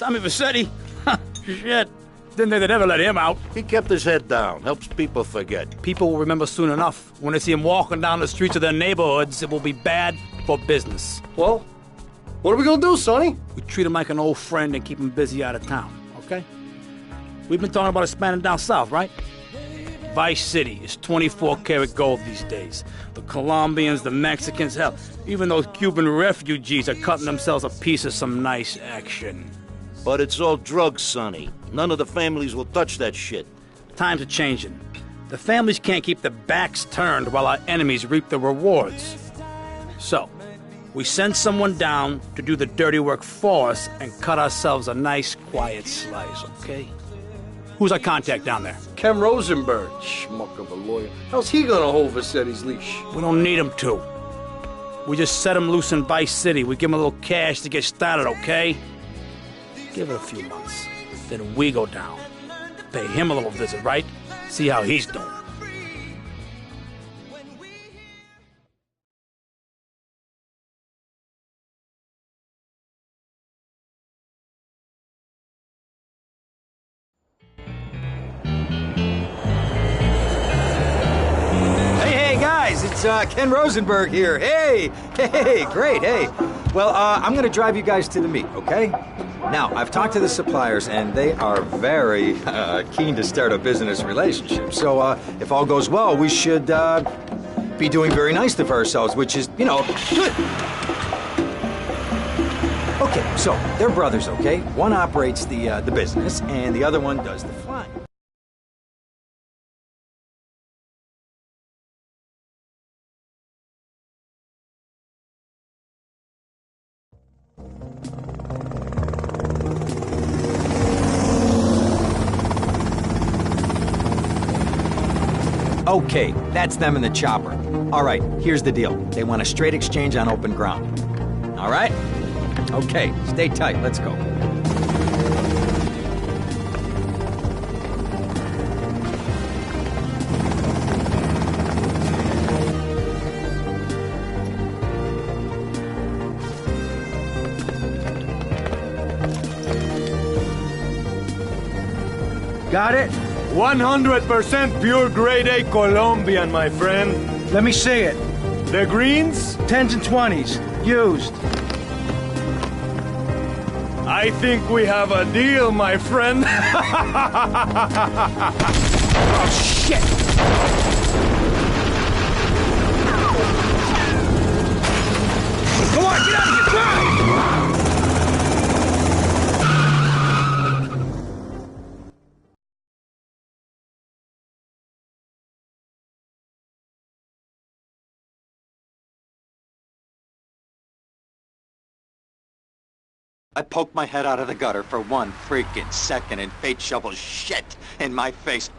Tommy Vercetti? Shit. Didn't think they'd ever let him out. He kept his head down. Helps people forget. People will remember soon enough. When they see him walking down the streets of their neighborhoods, it will be bad for business. Well, what are we gonna do, Sonny? We treat him like an old friend and keep him busy out of town, okay? We've been talking about expanding down south, right? Vice City is 24-karat gold these days. The Colombians, the Mexicans, hell, even those Cuban refugees are cutting themselves a piece of some nice action. But it's all drugs, Sonny. None of the families will touch that shit. Times are changing. The families can't keep their backs turned while our enemies reap the rewards. So, we send someone down to do the dirty work for us and cut ourselves a nice, quiet slice, okay? Who's our contact down there? Ken Rosenberg, schmuck of a lawyer. How's he gonna hold Vercetti's leash? We don't need him to. We just set him loose in Vice City. We give him a little cash to get started, okay? Give it a few months. Then we go down. Pay him a little visit, right? See how he's doing. Hey, guys, it's Ken Rosenberg here. Hey, great, hey. Well, I'm gonna drive you guys to the meet, okay? Now, I've talked to the suppliers, and they are very keen to start a business relationship. So, if all goes well, we should be doing very nicely for ourselves, which is, you know, good. Okay, so they're brothers, okay? One operates the business, and the other one does the flying. Okay, that's them in the chopper. All right, here's the deal. They want a straight exchange on open ground. All right? Okay, stay tight. Let's go. Got it? 100% pure grade A Colombian, my friend. Let me see it. The greens? 10s and 20s. Used. I think we have a deal, my friend. Oh, shit! Come on, get out of here! Drive! I poked my head out of the gutter for 1 freaking second and fate shovels shit in my face.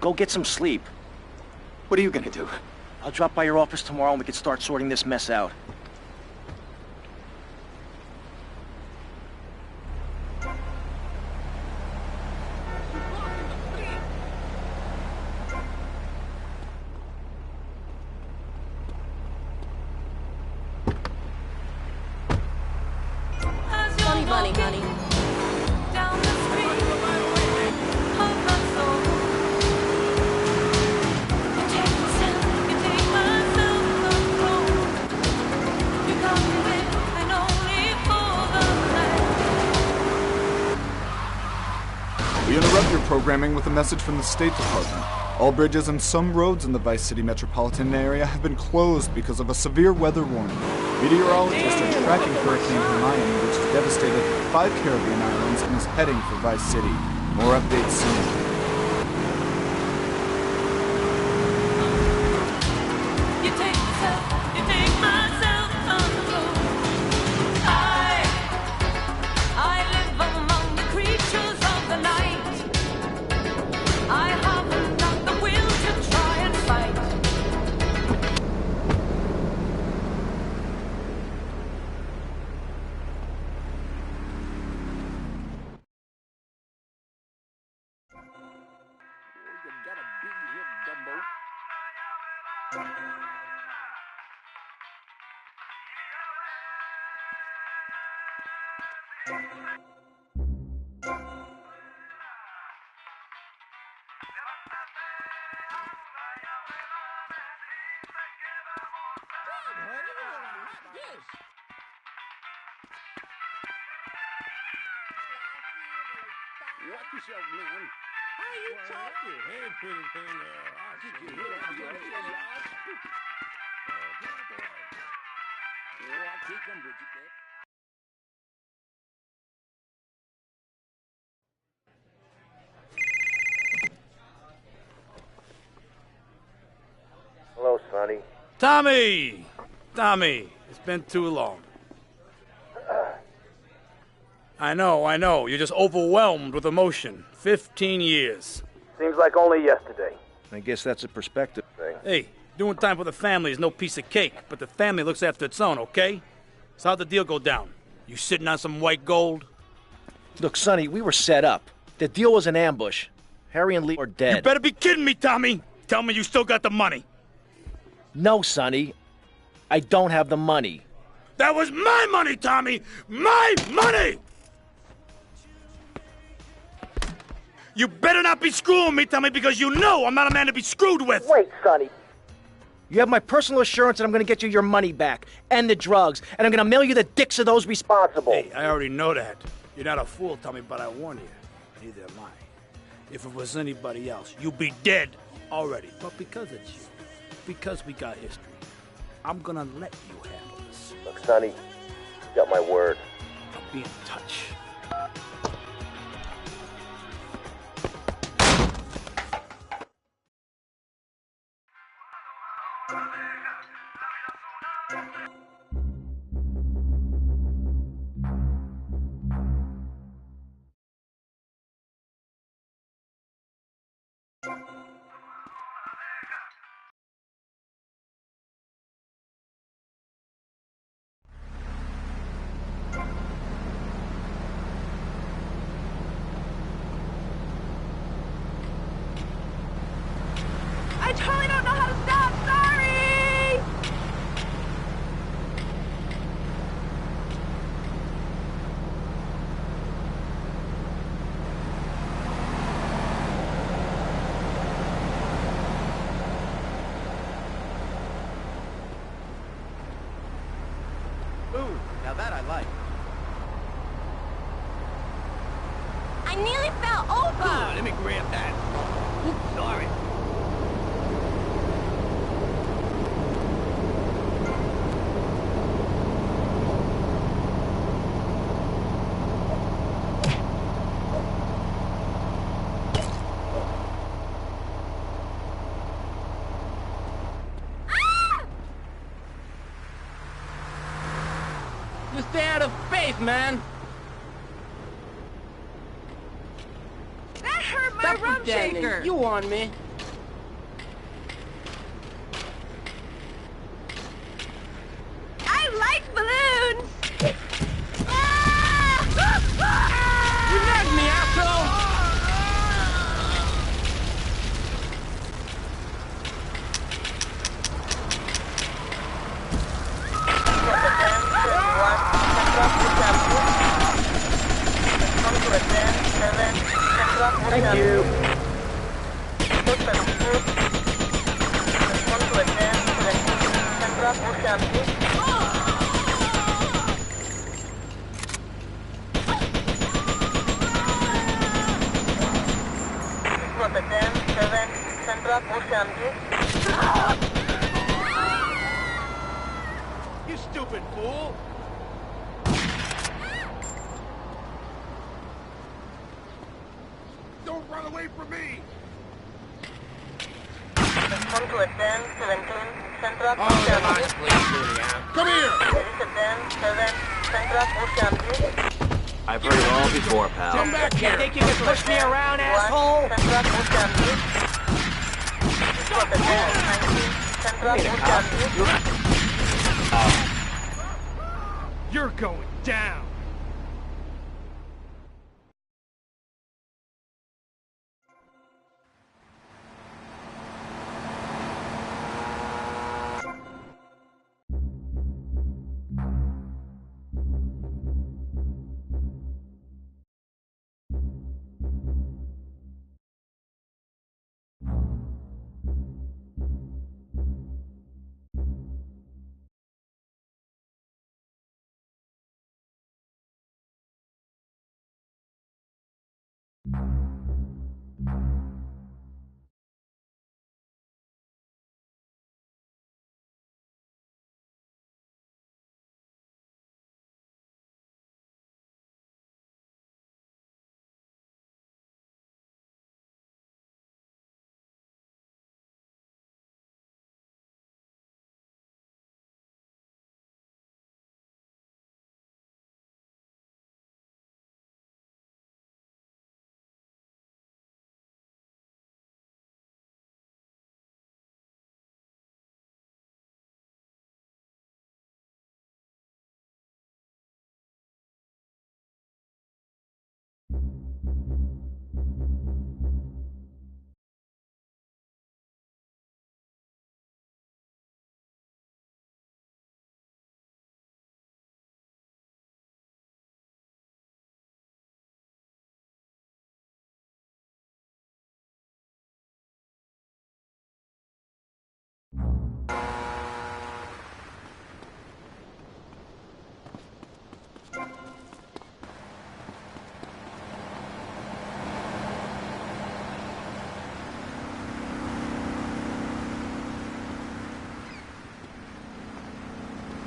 Go get some sleep. What are you gonna do? I'll drop by your office tomorrow and we can start sorting this mess out. Bunny, honey. Down the street of my soul. You take my self-control. You got me there and only for the night. We interrupt your programming with a message from the State Department. All bridges and some roads in the Vice City metropolitan area have been closed because of a severe weather warning. Meteorologists are tracking Hurricane Hermione, which has devastated 5 Caribbean islands and is heading for Vice City. More updates soon. Watch yourself, man. How you talking? Hey, pretty thing. I'll get you hit on your head. Get out the way. Watch it come, Bridget. Hello, Sonny. Tommy! Tommy, it's been too long. I know. You're just overwhelmed with emotion. 15 years. Seems like only yesterday. I guess that's a perspective thing. Hey, doing time for the family is no piece of cake, but the family looks after its own, okay? So how'd the deal go down? You sitting on some white gold? Look, Sonny, we were set up. The deal was an ambush. Harry and Lee are dead. You better be kidding me, Tommy! Tell me you still got the money. No, Sonny. I don't have the money. That was my money, Tommy! My money! You better not be screwing me, Tommy, because you know I'm not a man to be screwed with! Wait, Sonny. You have my personal assurance that I'm going to get you your money back, and the drugs, and I'm going to mail you the dicks of those responsible. Hey, I already know that. You're not a fool, Tommy, but I warn you. Neither am I. If it was anybody else, you'd be dead already. But because it's you, because we got history, I'm gonna let you handle this. Look, Sonny, you got my word. I'll be in touch. I totally don't know how to stop. Sorry. Ooh, now that I like. I nearly fell over. Let me grab that. Oops, sorry. Just stay out of faith, man. That hurt my Stop rum pretending. shaker. You on me? I like balloons. You nagged me, asshole! Thank you. You stupid fool! Don't run away from me! Come here! I've heard it all before, pal. Come back You here! think you can push me around, asshole? You're going down!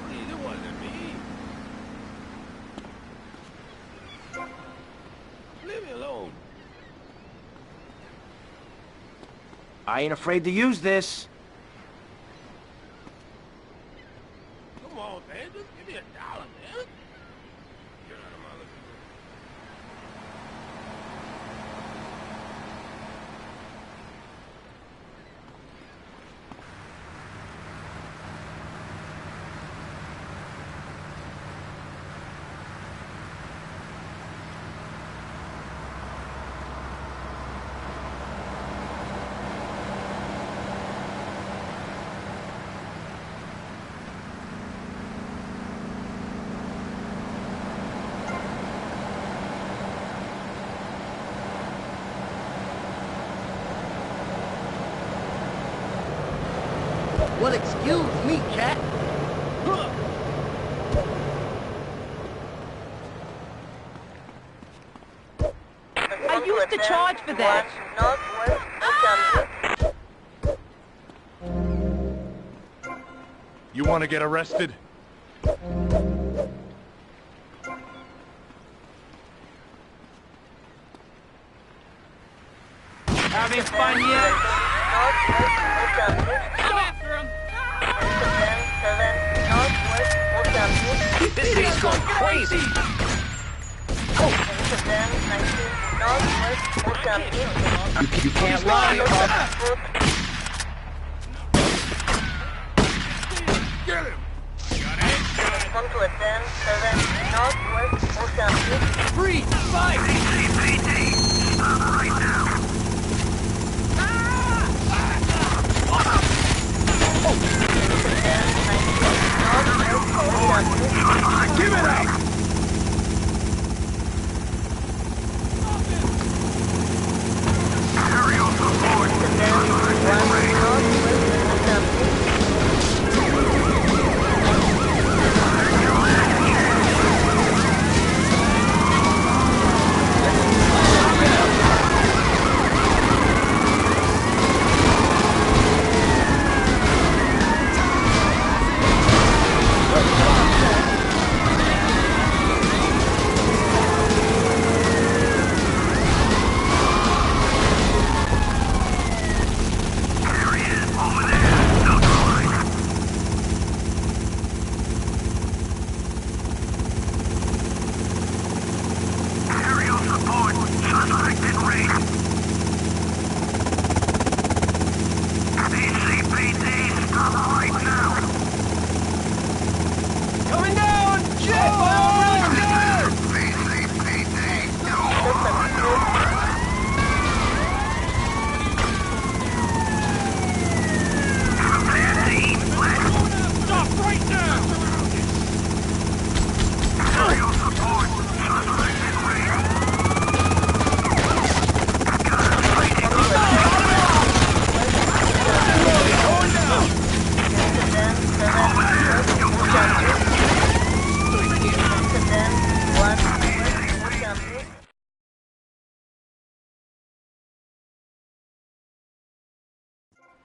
It wasn't me. Leave me alone. I ain't afraid to use this. Come on, man. Just give me $1, man. You're not a mother. Well, excuse me, cat. I used to charge for that. You want to get arrested? Having fun yet? This thing's going crazy. You can't lie, Get him. Freeze! Fight! Give it up.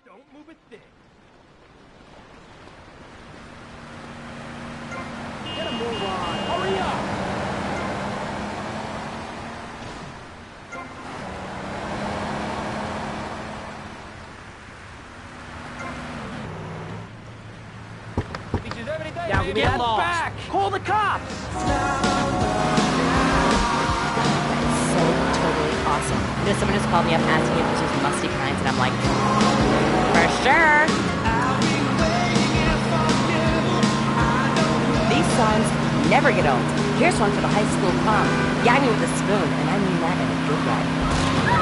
Don't move a thing. Get a move on. Hurry up. Now give me that back! Call the cops! So totally awesome. You know, someone just called me up asking if this was Musty Kinds, and I'm like, for sure. These songs never get old. Here's one for the high school prom. Yeah, I mean with a spoon, and I mean that in a good way.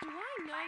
Do I know you?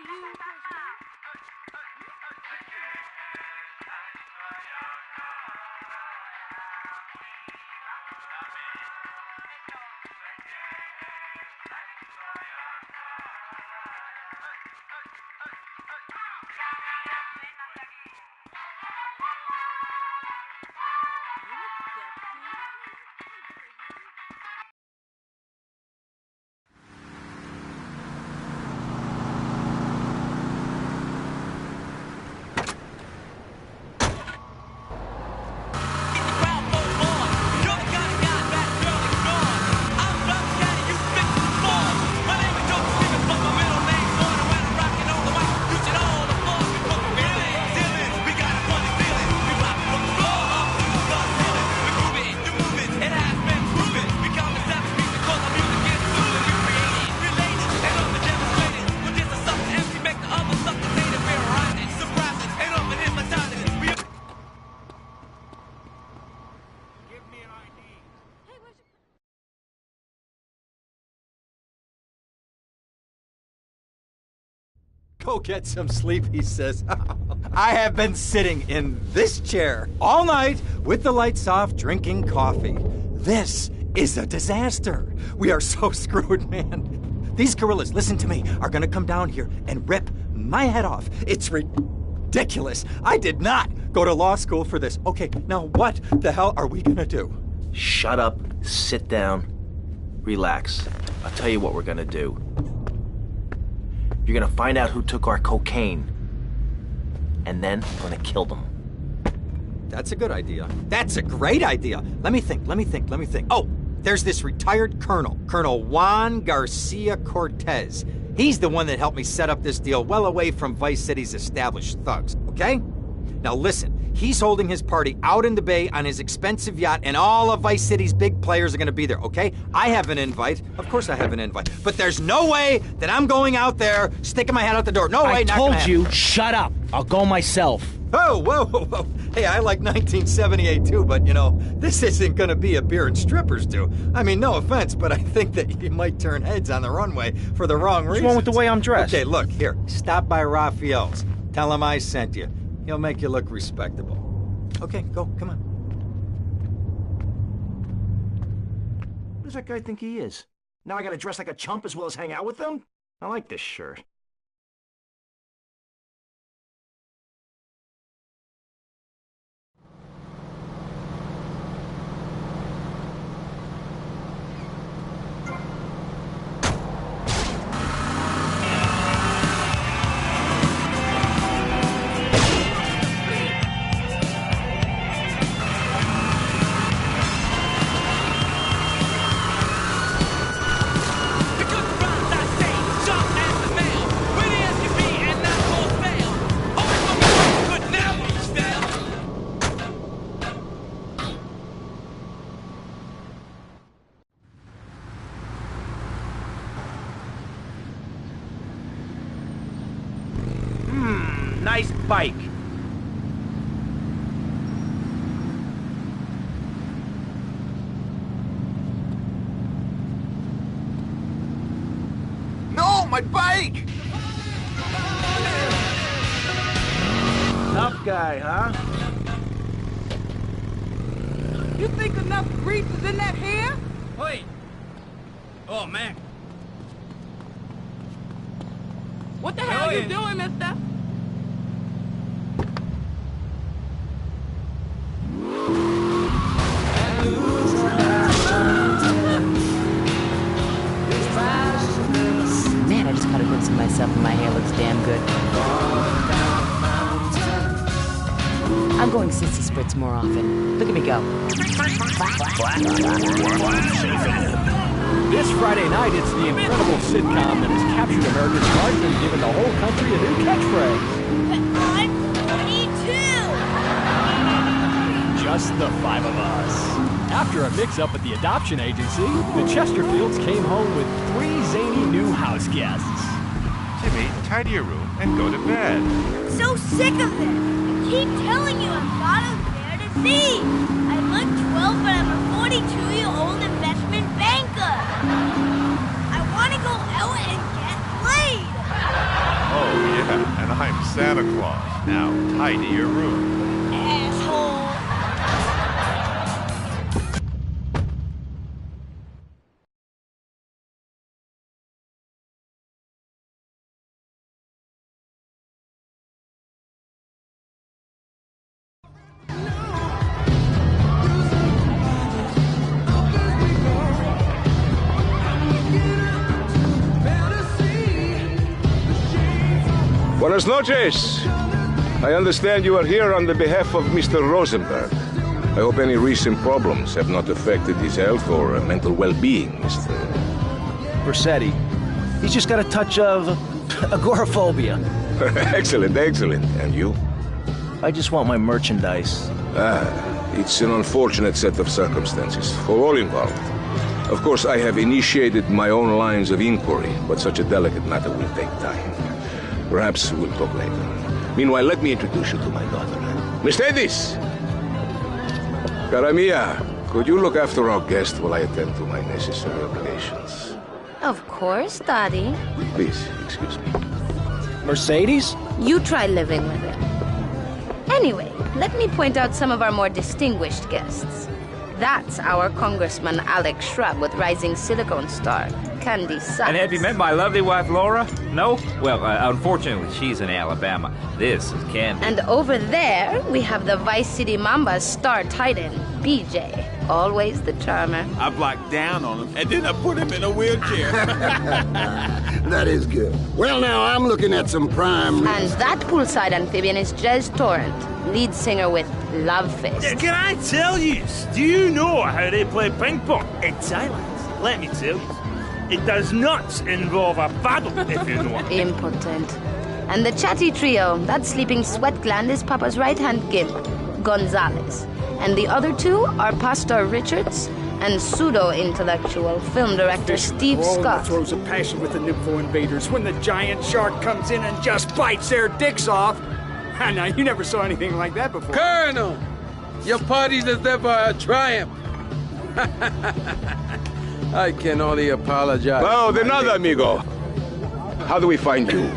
Go get some sleep, he says. I have been sitting in this chair all night with the lights off, drinking coffee. This is a disaster. We are so screwed, man. These gorillas, listen to me, are gonna come down here and rip my head off. It's ridiculous. I did not go to law school for this. Okay, now what the hell are we gonna do? Shut up, sit down, relax. I'll tell you what we're gonna do. You're gonna find out who took our cocaine, and then we're gonna kill them. That's a good idea. That's a great idea. Let me think. Oh, there's this retired colonel, Colonel Juan Garcia Cortez. He's the one that helped me set up this deal well away from Vice City's established thugs, okay? Now listen, he's holding his party out in the bay on his expensive yacht, and all of Vice City's big players are gonna be there, okay? I have an invite. Of course I have an invite. But there's no way that I'm going out there, sticking my head out the door. No way, I not gonna told you, happen. shut up. I'll go myself. Oh, whoa. Hey, I like 1978 too, but you know, this isn't gonna be a beer and strippers do. I mean, no offense, but I think that you might turn heads on the runway for the wrong reasons. What's wrong with the way I'm dressed? Okay, look, here, stop by Raphael's. Tell him I sent you. He'll make you look respectable. Okay, go, come on. Who does that guy think he is? Now I gotta dress like a chump as well as hang out with them? I like this shirt. Nice bike. No, my bike! Tough guy, huh? You think enough grease is in that hair? Wait. Oh, man. What the hell are you doing, mister? Man, I just cut a glimpse of myself and my hair looks damn good. I'm going Sissy Spritz more often. Look at me go. This Friday night, it's the incredible sitcom that has captured America's heart and given the whole country a new catchphrase. I'm 42! Just the five of us. After a mix-up at the adoption agency, the Chesterfields came home with 3 zany new house guests. Timmy, tidy your room and go to bed. So sick of it! I keep telling you I'm not out there to see! I look 12, but I'm a 42-year-old investment banker! I want to go out and get laid! I'm Santa Claus. Now, tidy your room. Asshole. Buenas noches. I understand you are here on the behalf of Mr. Rosenberg. I hope any recent problems have not affected his health or mental well-being, Mr. Vercetti. He's just got a touch of agoraphobia. Excellent, excellent. And you? I just want my merchandise. It's an unfortunate set of circumstances for all involved. Of course, I have initiated my own lines of inquiry, but such a delicate matter will take time. Perhaps we'll talk later. Meanwhile, let me introduce you to my daughter. Mercedes! Cara mia, could you look after our guest while I attend to my necessary obligations? Of course, Daddy. Please, excuse me. Mercedes? You try living with it. Anyway, let me point out some of our more distinguished guests. That's our Congressman Alex Shrub with Rising Silicon Star, Candy Sykes. And have you met my lovely wife, Laura? No? Well, unfortunately, she's in Alabama. This is Candy. And over there, we have the Vice City Mamba's star titan, BJ. Always the charmer. I blocked down on him, and then I put him in a wheelchair. That is good. Well, now, I'm looking at some prime... And that poolside amphibian is Jez Torrent, lead singer with Love Fist. Yeah, can I tell you? Do you know how they play ping pong in Thailand? Let me tell you. It does not involve a paddle, if you know what I mean. Impotent. And the chatty trio, that sleeping sweat gland is Papa's right-hand gimp, Gonzalez. And the other two are Pastor Richards and pseudo-intellectual film director Steve Scott. Throws a passion with the Nympho invaders when the giant shark comes in and just bites their dicks off. Now, you never saw anything like that before. Colonel, your party deserve a triumph. I can only apologize. Oh, de nada, amigo. How do we find you?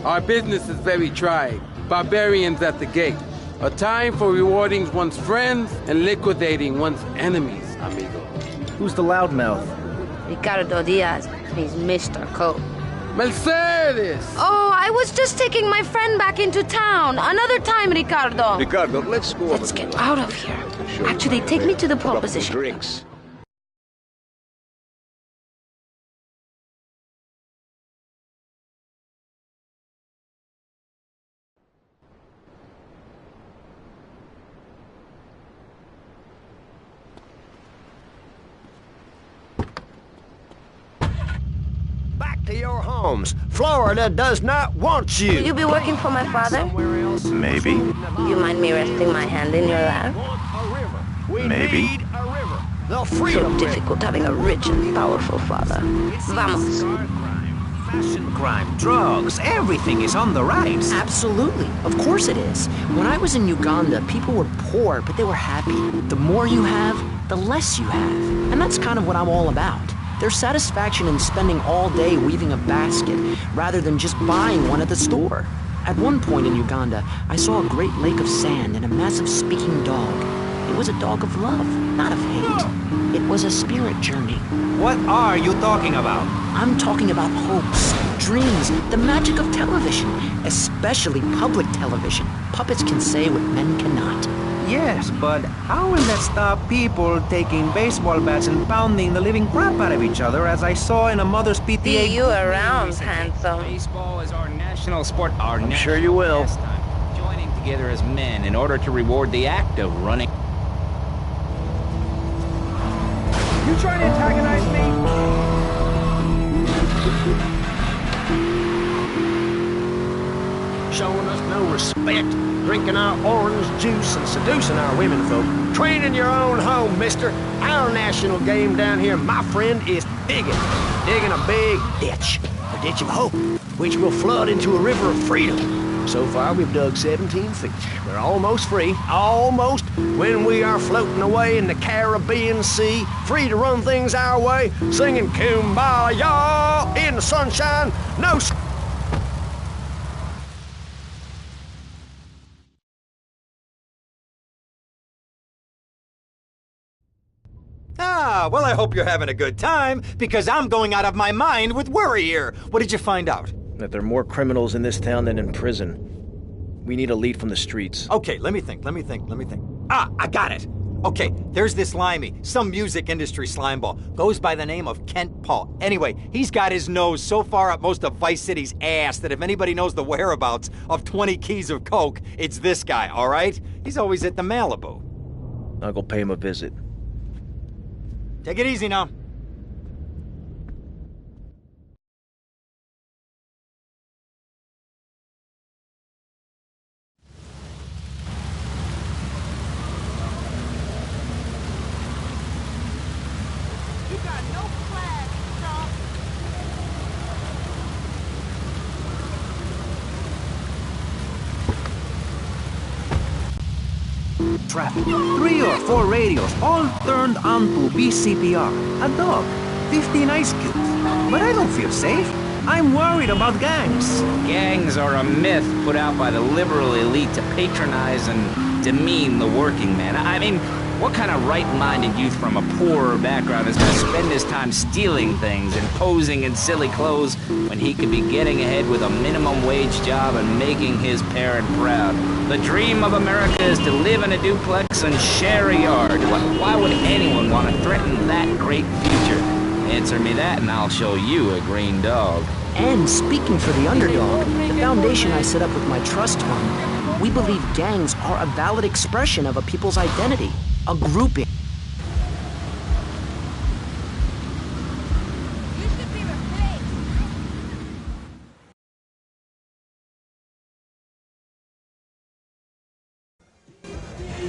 Our business is very trying. Barbarians at the gate. A time for rewarding one's friends and liquidating one's enemies, amigo. Who's the loudmouth? Ricardo Diaz. He's Mr. Cope. Mercedes! Oh, I was just taking my friend back into town. Another time, Ricardo. Ricardo, let's go. Let's get out of here. Actually, take me to the pole position. Drinks. to your homes. Florida does not want you. Will you be working for my father? Maybe. Do you mind me resting my hand in your lap? Maybe. So difficult having a rich and powerful father. Vamos. Fashion, crime, drugs, everything is on the rise. Absolutely. Of course it is. When I was in Uganda, people were poor, but they were happy. The more you have, the less you have. And that's kind of what I'm all about. There's satisfaction in spending all day weaving a basket rather than just buying one at the store. At one point in Uganda, I saw a great lake of sand and a massive speaking dog. It was a dog of love, not of hate. It was a spirit journey. What are you talking about? I'm talking about hopes, dreams, the magic of television, especially public television. Puppets can say what men cannot. Yes, but how will that stop people taking baseball bats and pounding the living crap out of each other, as I saw in a mother's PTA? See you around, handsome. Baseball is our national sport. I'm sure you will. Joining together as men in order to reward the act of running. You trying to antagonize me? Showing us no respect, drinking our orange juice and seducing our women folk. Training your own home, mister. Our national game down here, my friend, is digging a big ditch. A ditch of hope, which will flood into a river of freedom. So far, we've dug 17 feet. We're almost free, almost, when we are floating away in the Caribbean Sea, free to run things our way, singing Kumbaya in the sunshine. No... Well, I hope you're having a good time, because I'm going out of my mind with worry here. What did you find out? That there are more criminals in this town than in prison. We need a lead from the streets. Okay, let me think. Ah, I got it. Okay, there's this limey, some music industry slimeball. Goes by the name of Kent Paul. Anyway, he's got his nose so far up most of Vice City's ass that if anybody knows the whereabouts of 20 keys of coke, it's this guy, all right? He's always at the Malibu. I'll go pay him a visit. Take it easy now. You got no class, Tom. Traffic. 3 or 4 radios, all turned onto BCPR. A dog. 15 ice cubes. But I don't feel safe. I'm worried about gangs. Gangs are a myth put out by the liberal elite to patronize and demean the working man. I mean, what kind of right-minded youth from a poorer background is going to spend his time stealing things and posing in silly clothes when he could be getting ahead with a minimum wage job and making his parent proud? The dream of America is to live in a duplex and share a yard. Why would anyone want to threaten that great future? Answer me that and I'll show you a green dog. And speaking for the underdog, the foundation I set up with my trust fund, we believe gangs are a valid expression of a people's identity, a grouping.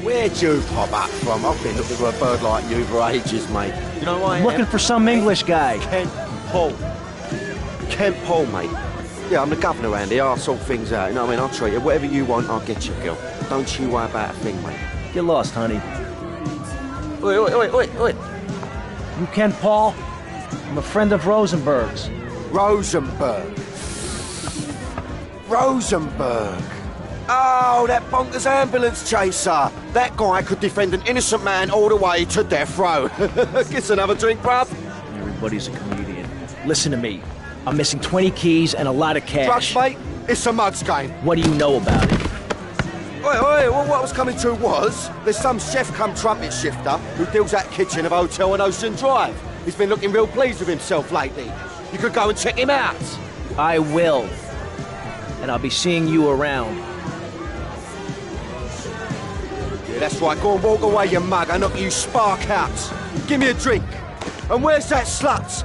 Where'd you pop up from? I've been looking for a bird like you for ages, mate. You know why? I'm looking for some English guy. Kent Paul. Kent Paul, mate. Yeah, I'm the governor around here. I'll sort things out. You know what I mean? I'll treat you. Whatever you want, I'll get you, girl. Don't you worry about a thing, mate. Get lost, honey. Oi. You Ken Paul? I'm a friend of Rosenberg's. Rosenberg. Oh, that bonkers ambulance chaser. That guy could defend an innocent man all the way to death row. Get another drink, bruv. Everybody's a comedian. Listen to me. I'm missing 20 keys and a lot of cash. Drugs, mate? It's a mud's game. What do you know about it? Oi, well, what I was coming to was, there's some chef come trumpet shifter who deals at kitchen of a hotel on Ocean Drive. He's been looking real pleased with himself lately. You could go and check him out. I will. And I'll be seeing you around. Yeah, that's right. Go and walk away, you mug. I knock you spark out. Give me a drink. And where's that slut?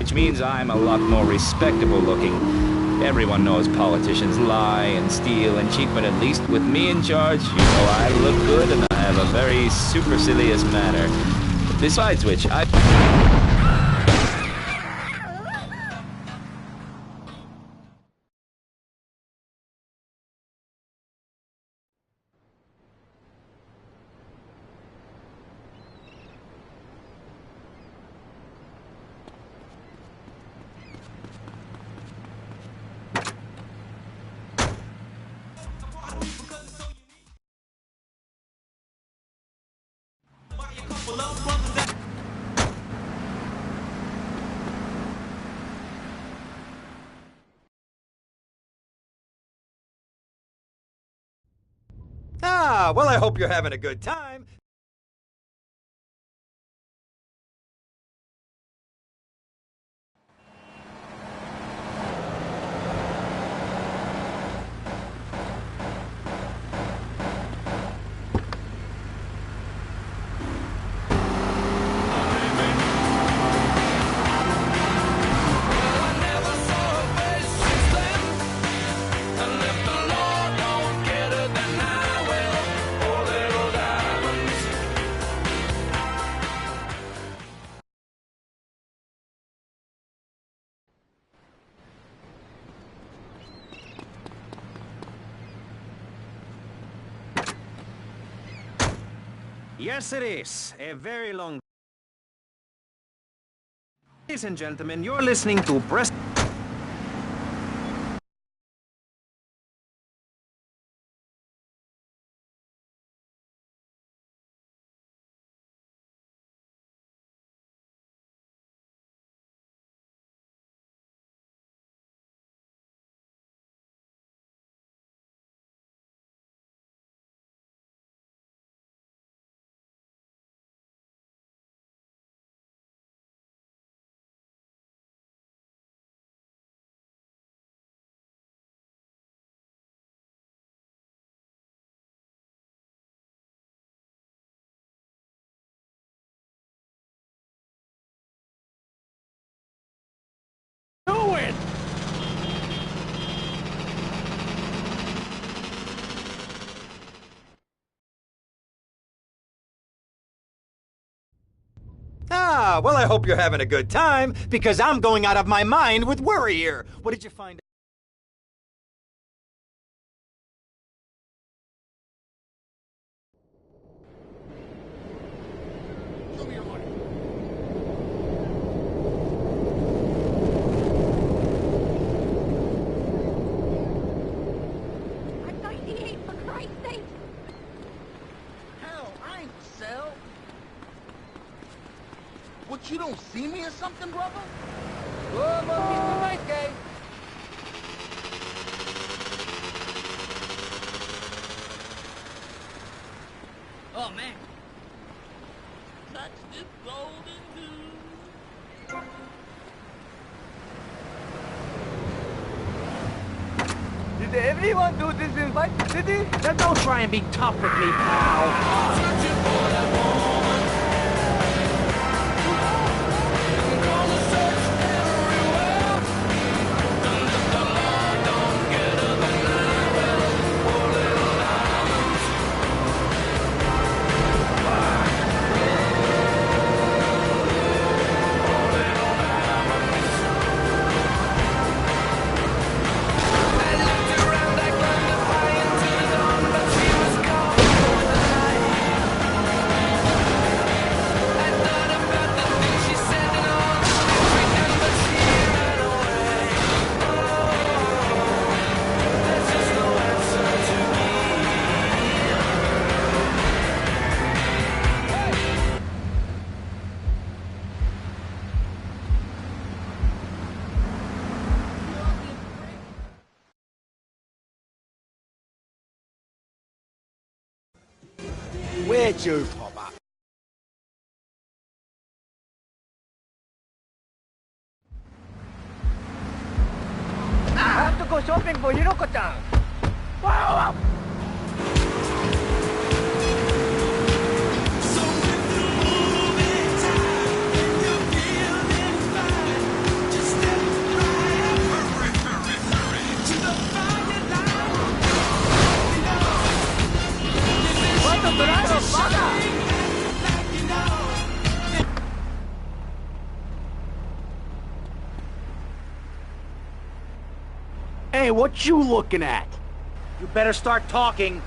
which means I'm a lot more respectable looking. Everyone knows politicians lie and steal and cheat, but at least with me in charge, you know I look good and I have a very supercilious manner. Besides which, Ah, well, I hope you're having a good time. Yes, it is. A very long... Ladies and gentlemen, you're listening to Press... Do it! Ah, well, I hope you're having a good time, because I'm going out of my mind with worry here. What did you find out? I thought you ate, for Christ's sake. Hell, I ain't sell. What, you don't see me or something, brother? Oh, must be some nice guy. Oh, man. Touch this golden dew. Did everyone do this in Vice City? Now don't try and be tough with me, pal. Where'd you pop up? I have to go shopping for Hiroko-chan. Wow! Hey, what you looking at? You better start talking.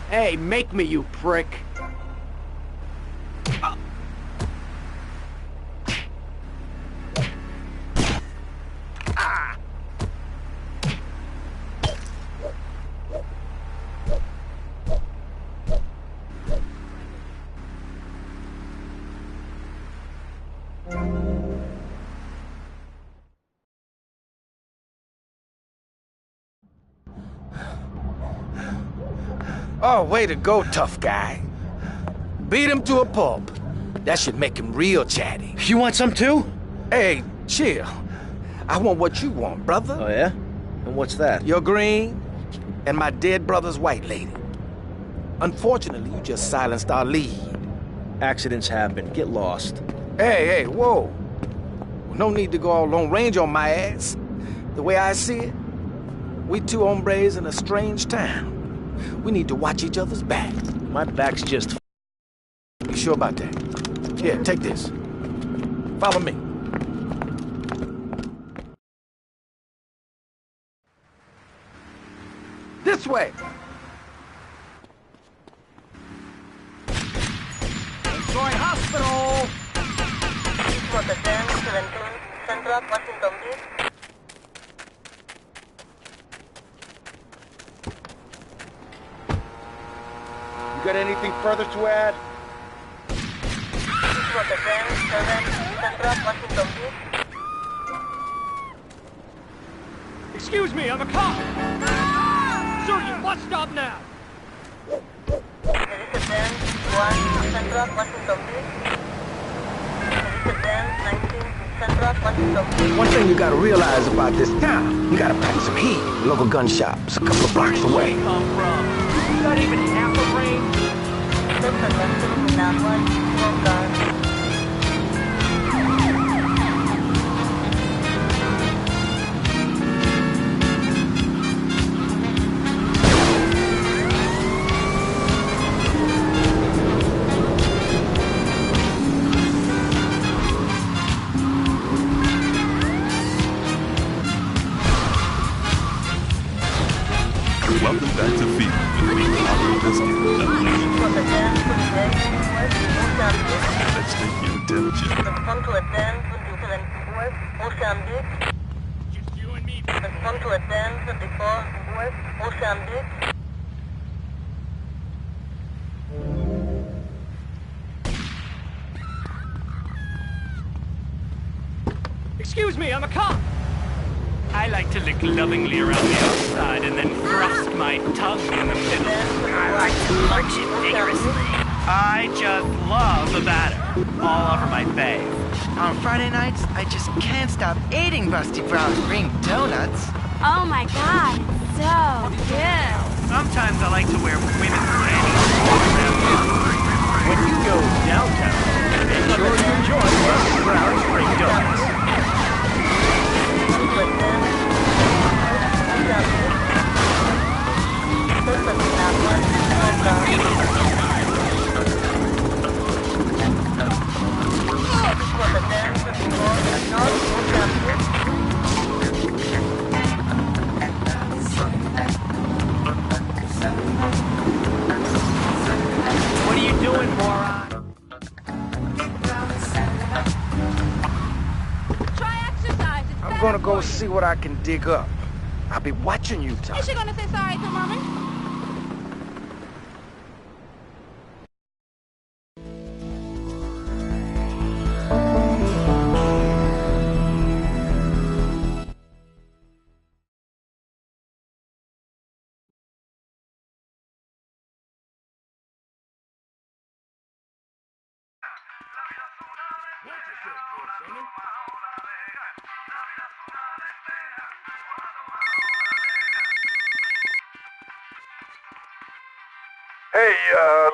Hey, make me, you prick. Oh, way to go, tough guy. Beat him to a pulp. That should make him real chatty. You want some too? Hey, chill. I want what you want, brother. Oh, yeah? And what's that? Your green and my dead brother's white lady. Unfortunately, you just silenced our lead. Accidents happen. Get lost. Hey, whoa. Well, no need to go all Lone Ranger on my ass. The way I see it, we two hombres in a strange town. We need to watch each other's back. My back's just... You sure about that? Here, take this. Follow me. This way! Troy Hospital! Central Washington Beach. You got anything further to add? Central Washington Beach. Excuse me, I'm a cop! Sir, you must stop now! Central Washington Beach. Central Washington Beach. One thing you gotta realize about this town, you gotta pack some heat. Local gun shops a couple of blocks away. Not even half the range. Welcome back to Fever with me, Robert Biscuit. Let's take your temperature. Respond to attend 24 Ocean Beach. Just you and me. Respond to attend 24 Ocean Beach. Excuse me, I'm a cop! I like to lick lovingly around the outside and then thrust my tongue in the middle. I like to munch it vigorously. I just love the batter, all over my face. On Friday nights, I just can't stop eating Rusty Brown's green donuts. Oh my god, it's so good. Sometimes I like to wear women's panties. When you go downtown, make sure you enjoy Rusty Brown's green donuts. What are you doing, moron? Try exercise. It's I'm better gonna go for you. see what I can dig up. I'll be watching you, Tom. Is she gonna say sorry to Mommy? Hey,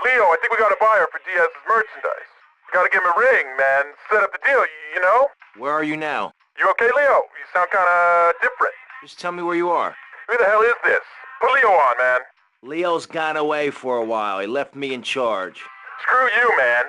Leo, I think we got a buyer for Diaz's merchandise. You gotta give him a ring, man. Set up the deal, you know? Where are you now? You okay, Leo? You sound kinda different. Just tell me where you are. Who the hell is this? Put Leo on, man. Leo's gone away for a while. He left me in charge. Screw you, man.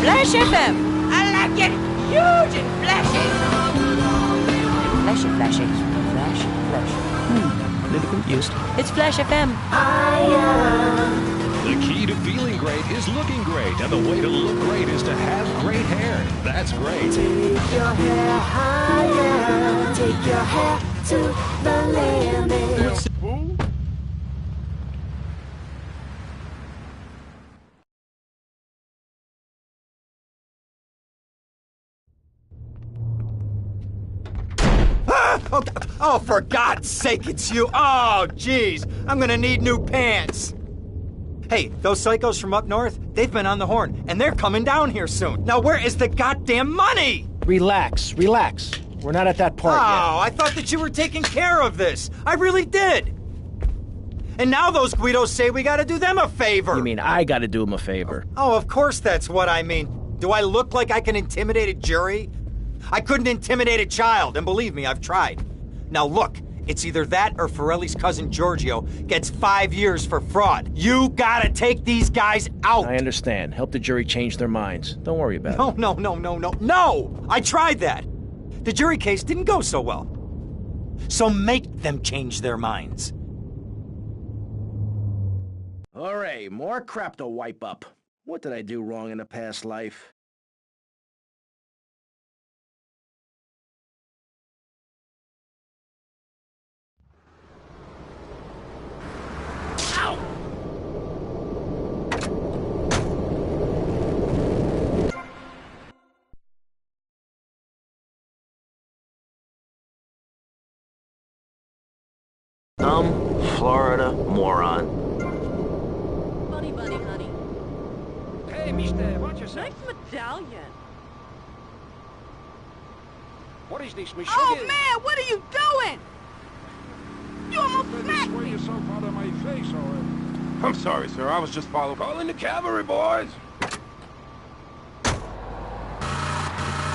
Flash FM. I like it huge and flashy. Flashy. A little confused. It's Flash FM. The key to feeling great is looking great, and the way to look great is to have great hair. That's great. Take your hair higher. Take your hair to the limit. Oh, for God's sake, it's you. Oh, jeez. I'm gonna need new pants. Hey, those psychos from up north, they've been on the horn, and they're coming down here soon. Now, where is the goddamn money? Relax. We're not at that part yet. Oh, I thought that you were taking care of this. I really did. And now those Guidos say we gotta do them a favor. You mean I gotta do him a favor? Oh, of course that's what I mean. Do I look like I can intimidate a jury? I couldn't intimidate a child, and believe me, I've tried. Now look, it's either that or Forelli's cousin Giorgio gets 5 years for fraud. You gotta take these guys out! I understand. Help the jury change their minds. Don't worry about it. No! I tried that! The jury case didn't go so well. So make them change their minds. Alright, more crap to wipe up. What did I do wrong in a past life? Florida moron. Bunny, honey. Hey, mister, watch yourself. Nice medallion. What is this, Miss Oh, man, what are you doing? You almost smacked me. yourself out of my face already. I'm sorry, sir. I was just following. Calling the cavalry, boys.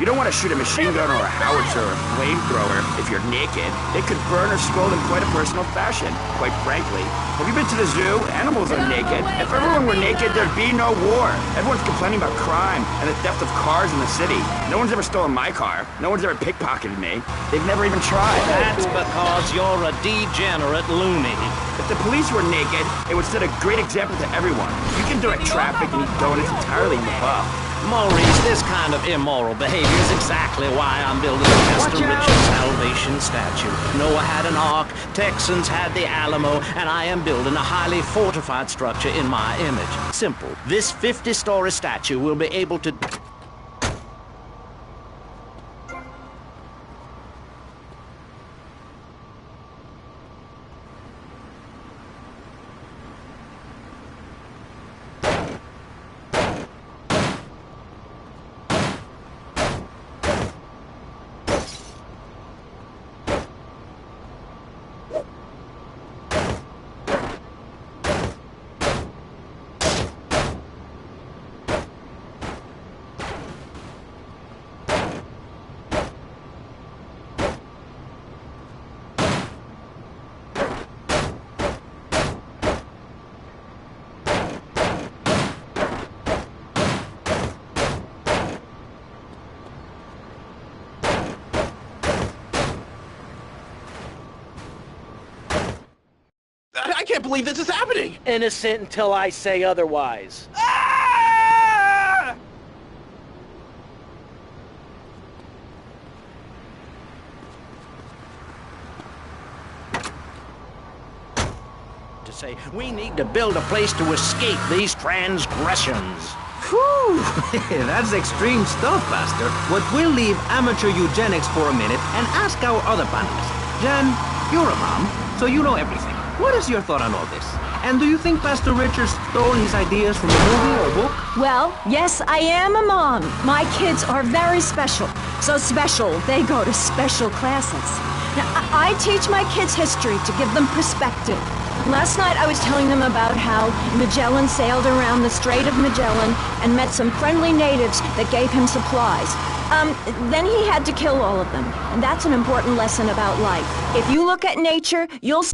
You don't want to shoot a machine gun or a howitzer or a flamethrower if you're naked. It could burn or scald in quite a personal fashion, quite frankly. Have you been to the zoo? Animals are naked. If everyone were naked, there'd be no war. Everyone's complaining about crime and the theft of cars in the city. No one's ever stolen my car. No one's ever pickpocketed me. They've never even tried. That's because you're a degenerate loony. If the police were naked, it would set a great example to everyone. You can direct traffic and eat donuts entirely in the buff. Maurice, this kind of immoral behavior is exactly why I'm building the Chester Richard Salvation statue. Noah had an ark, Texans had the Alamo, and I am building a highly fortified structure in my image. Simple. This 50-story statue will be able to... I can't believe this is happening! Innocent until I say otherwise. to say, we need to build a place to escape these transgressions. Whew, that's extreme stuff, Buster. But we'll leave amateur eugenics for a minute and ask our other panelists. Jen, you're a mom, so you know everything. What is your thought on all this? And do you think Pastor Richard stole his ideas from a movie or a book? Well, yes, I am a mom. My kids are very special. So special, they go to special classes. Now, I teach my kids history to give them perspective. Last night I was telling them about how Magellan sailed around the Strait of Magellan and met some friendly natives that gave him supplies. Then he had to kill all of them. And that's an important lesson about life. If you look at nature, you'll see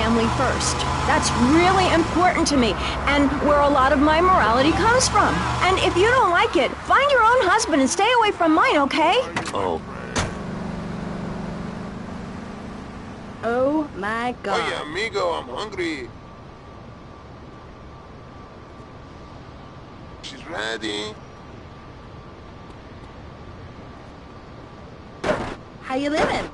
family first. That's really important to me, and where a lot of my morality comes from. And if you don't like it, find your own husband and stay away from mine, okay? Oh. Oh my God. Oye, amigo, I'm hungry. She's ready. How you living?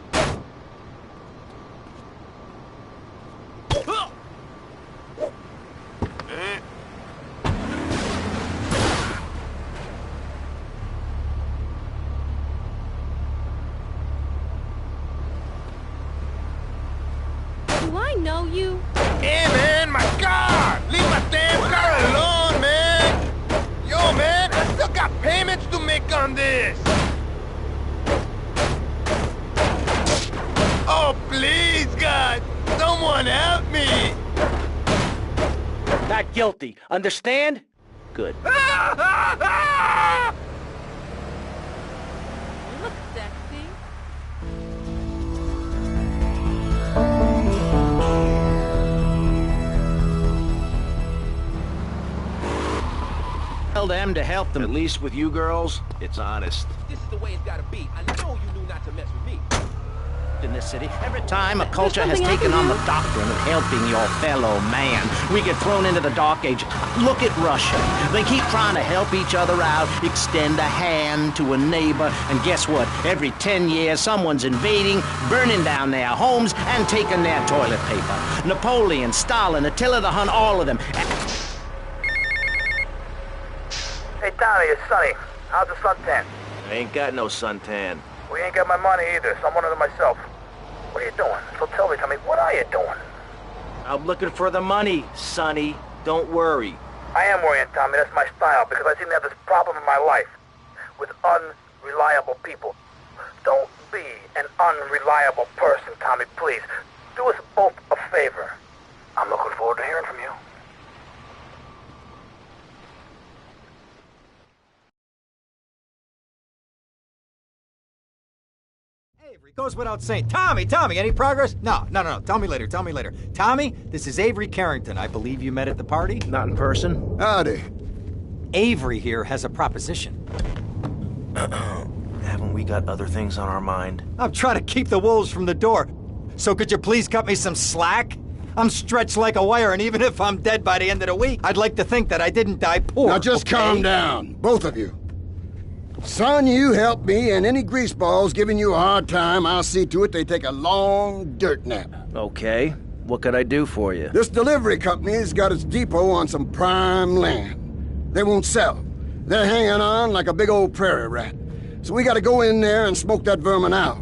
Do I know you? Hey, man, my car! Leave my damn car alone, man! Yo, man, I still got payments to make on this! Oh, please, God! Someone help me! Not guilty. Understand? Good. You look sexy. Tell them to help them. At least with you girls, it's honest. This is the way it's gotta be. I know you knew not to mess with me. In this city, every time a culture has taken on the doctrine of helping your fellow man, we get thrown into the dark age. Look at Russia. They keep trying to help each other out, extend a hand to a neighbor, and guess what? Every 10 years, someone's invading, burning down their homes, and taking their toilet paper. Napoleon, Stalin, Attila the Hun, all of them. Hey, Tommy, it's Sonny. How's the suntan? I ain't got no suntan. We ain't got my money either, so I'm one of them myself. What are you doing? So tell me, Tommy, what are you doing? I'm looking for the money, Sonny. Don't worry. I am worrying, Tommy. That's my style, because I seem to have this problem in my life with unreliable people. Don't be an unreliable person, Tommy, please. Do us both a favor. I'm looking forward to hearing from you. Avery, goes without saying. Tommy, any progress? No. Tell me later. Tommy, this is Avery Carrington. I believe you met at the party? Not in person. Howdy. Avery here has a proposition. Haven't we got other things on our mind? I'm trying to keep the wolves from the door. So could you please cut me some slack? I'm stretched like a wire, and even if I'm dead by the end of the week, I'd like to think that I didn't die poor. Now just calm down, both of you. Son, you help me, and any greaseballs giving you a hard time, I'll see to it they take a long dirt nap. Okay. What could I do for you? This delivery company's got its depot on some prime land. They won't sell. They're hanging on like a big old prairie rat. So we gotta go in there and smoke that vermin out.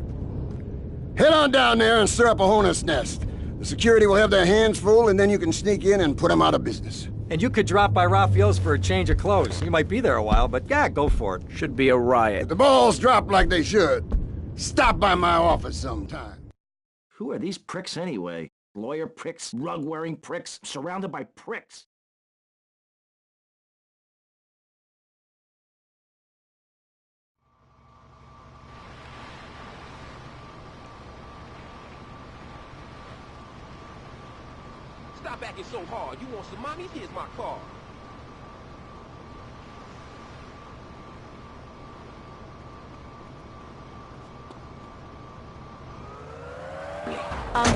Head on down there and stir up a hornet's nest. The security will have their hands full, and then you can sneak in and put them out of business. And you could drop by Raphael's for a change of clothes. You might be there a while, but yeah, go for it. Should be a riot. If the balls drop like they should, stop by my office sometime. Who are these pricks anyway? Lawyer pricks, rug-wearing pricks, surrounded by pricks. Stop acting so hard. You want some mommies? Here's my car.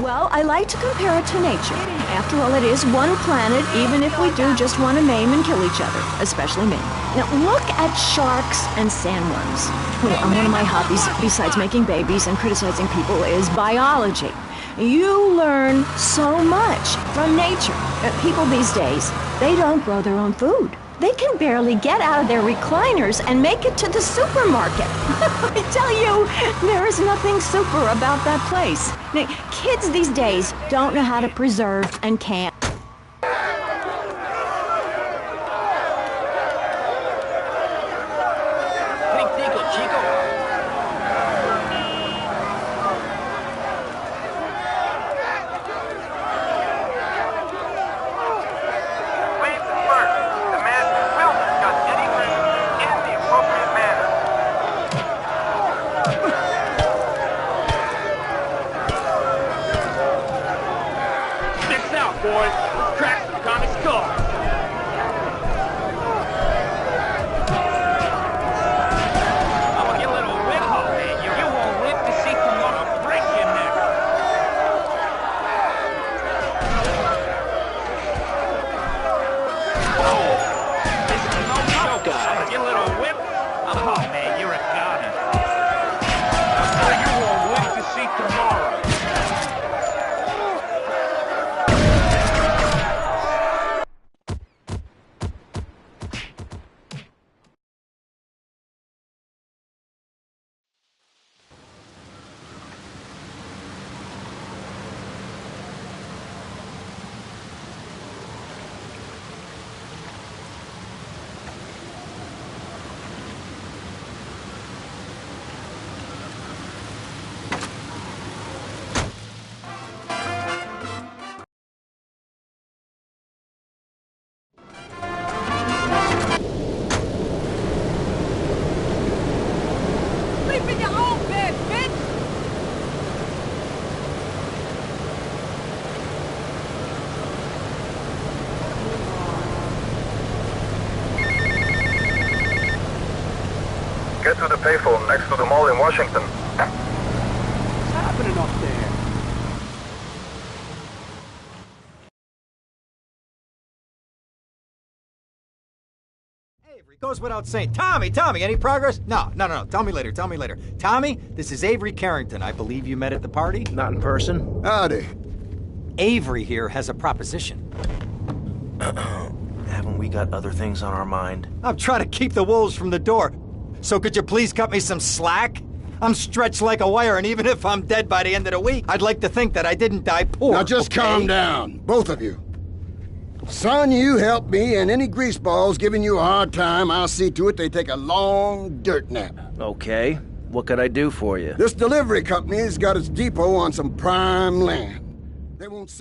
Well, I like to compare it to nature. After all, it is one planet, even if we do just want to maim and kill each other, especially me. Now, look at sharks and sandworms. One of my hobbies, besides making babies and criticizing people, is biology. You learn so much from nature. People these days, they don't grow their own food. They can barely get out of their recliners and make it to the supermarket. I tell you, there is nothing super about that place. Now, kids these days don't know how to preserve and can't. Oh, man, you're a goner. You won't wait to see tomorrow. Sleep in your own bed, bitch! Get to the payphone next to the mall in Washington. What's happening up there? Avery, goes without saying. Tommy, any progress? No. Tell me later. Tommy, this is Avery Carrington. I believe you met at the party? Not in person. Howdy. Avery here has a proposition. Haven't we got other things on our mind? I'm trying to keep the wolves from the door. So could you please cut me some slack? I'm stretched like a wire, and even if I'm dead by the end of the week, I'd like to think that I didn't die poor. Now just calm down, both of you. Son, you help me, and any greaseballs giving you a hard time, I'll see to it they take a long dirt nap. Okay. What could I do for you? This delivery company's got its depot on some prime land. They won't say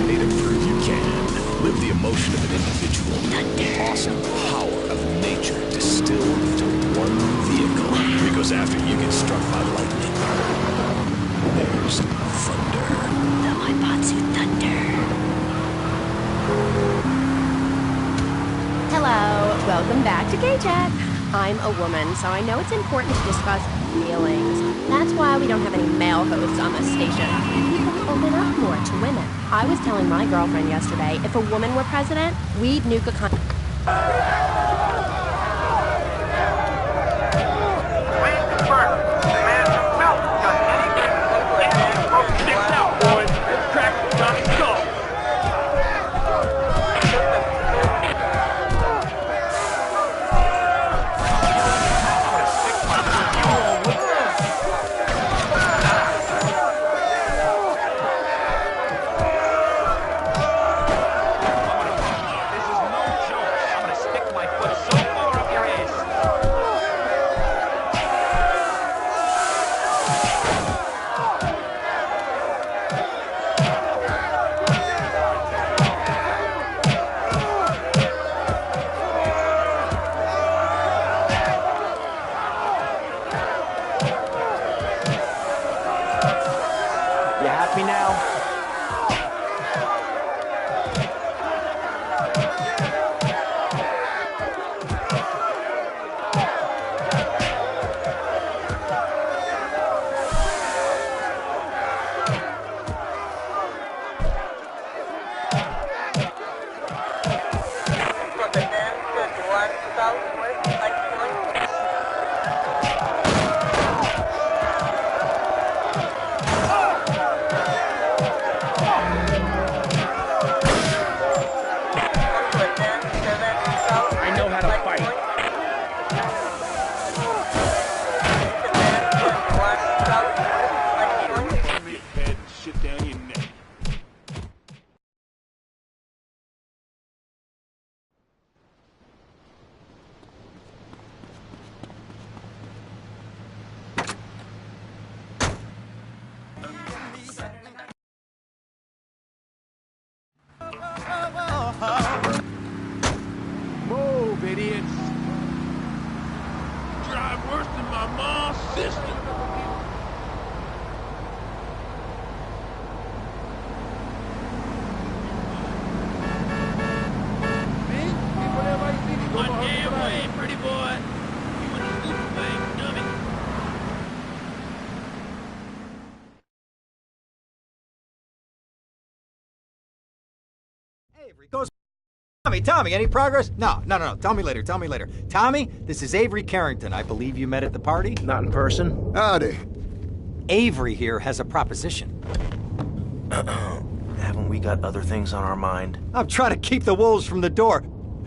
Need to prove you can. Live the emotion of an individual. The awesome power of nature distilled into one vehicle. If it goes after you, get struck by lightning. There's thunder. The Maibatsu Thunder. Hello, welcome back to Gay Chat. I'm a woman, so I know it's important to discuss feelings. That's why we don't have any male hosts on this station. People open up more to women. I was telling my girlfriend yesterday, if a woman were president, we'd nuke a country. Avery goes. Tommy, any progress? No. Tell me later. Tommy, this is Avery Carrington. I believe you met at the party? Not in person. Howdy. Avery here has a proposition. Haven't we got other things on our mind? I'm trying to keep the wolves from the door.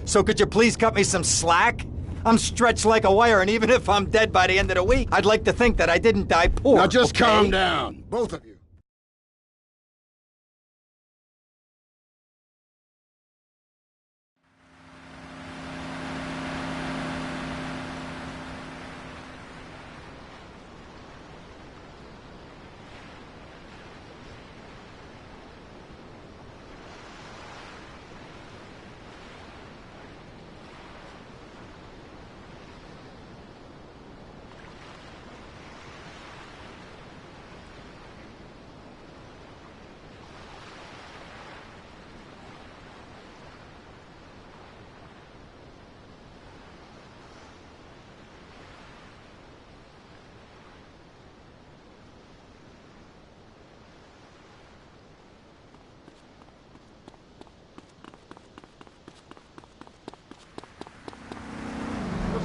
So could you please cut me some slack? I'm stretched like a wire, and even if I'm dead by the end of the week, I'd like to think that I didn't die poor. Now just okay? calm down, both of you.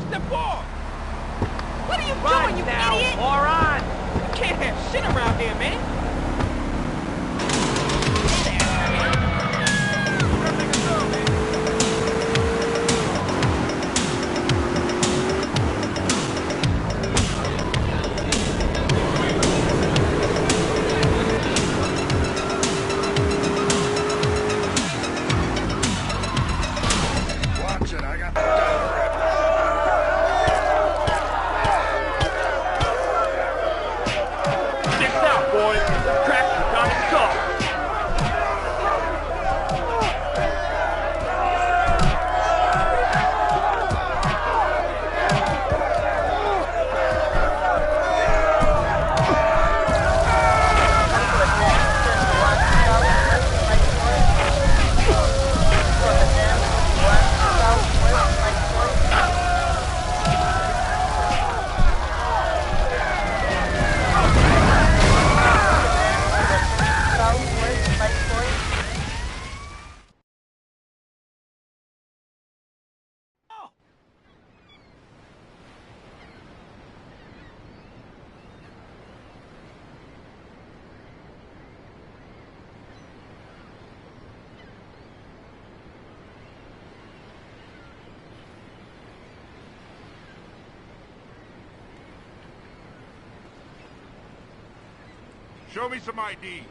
Step off! What are you Run doing, you now, idiot? moron! You can't have shit around here, man! Watch it, I got the dog wrapped. Sticks out, boys! Crack the Tommy car! Show me some ID.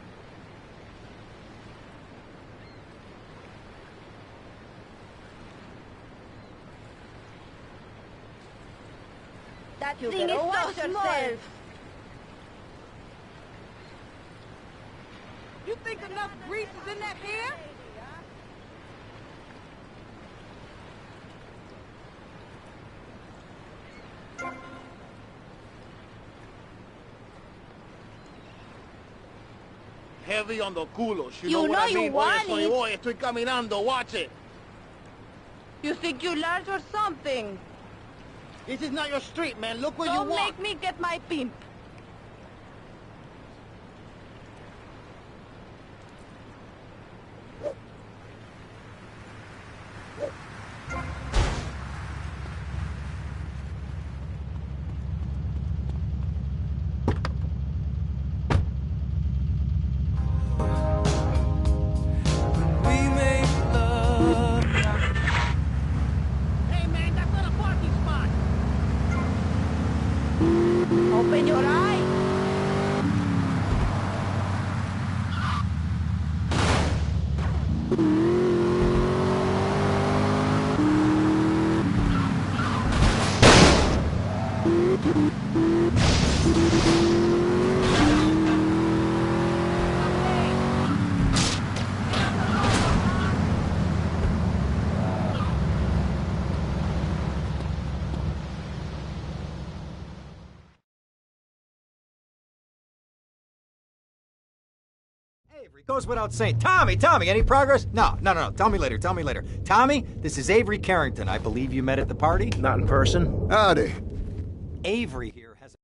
That You thing is better watch so yourself. small. You think enough grease is in that hair? Heavy on the culos. You You know what know I you mean? want Oye, it. oye, estoy caminando. Watch it. You think you large or something? This is not your street, man. Look where Don't you walk. make me get my pimp. Hey, man, that's not a parking spot! Open your eyes. Avery goes without saying. Tommy, any progress? No. Tell me later. Tommy, this is Avery Carrington. I believe you met at the party? Not in person. Howdy. Avery here has.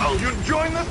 Oh, you enjoying this?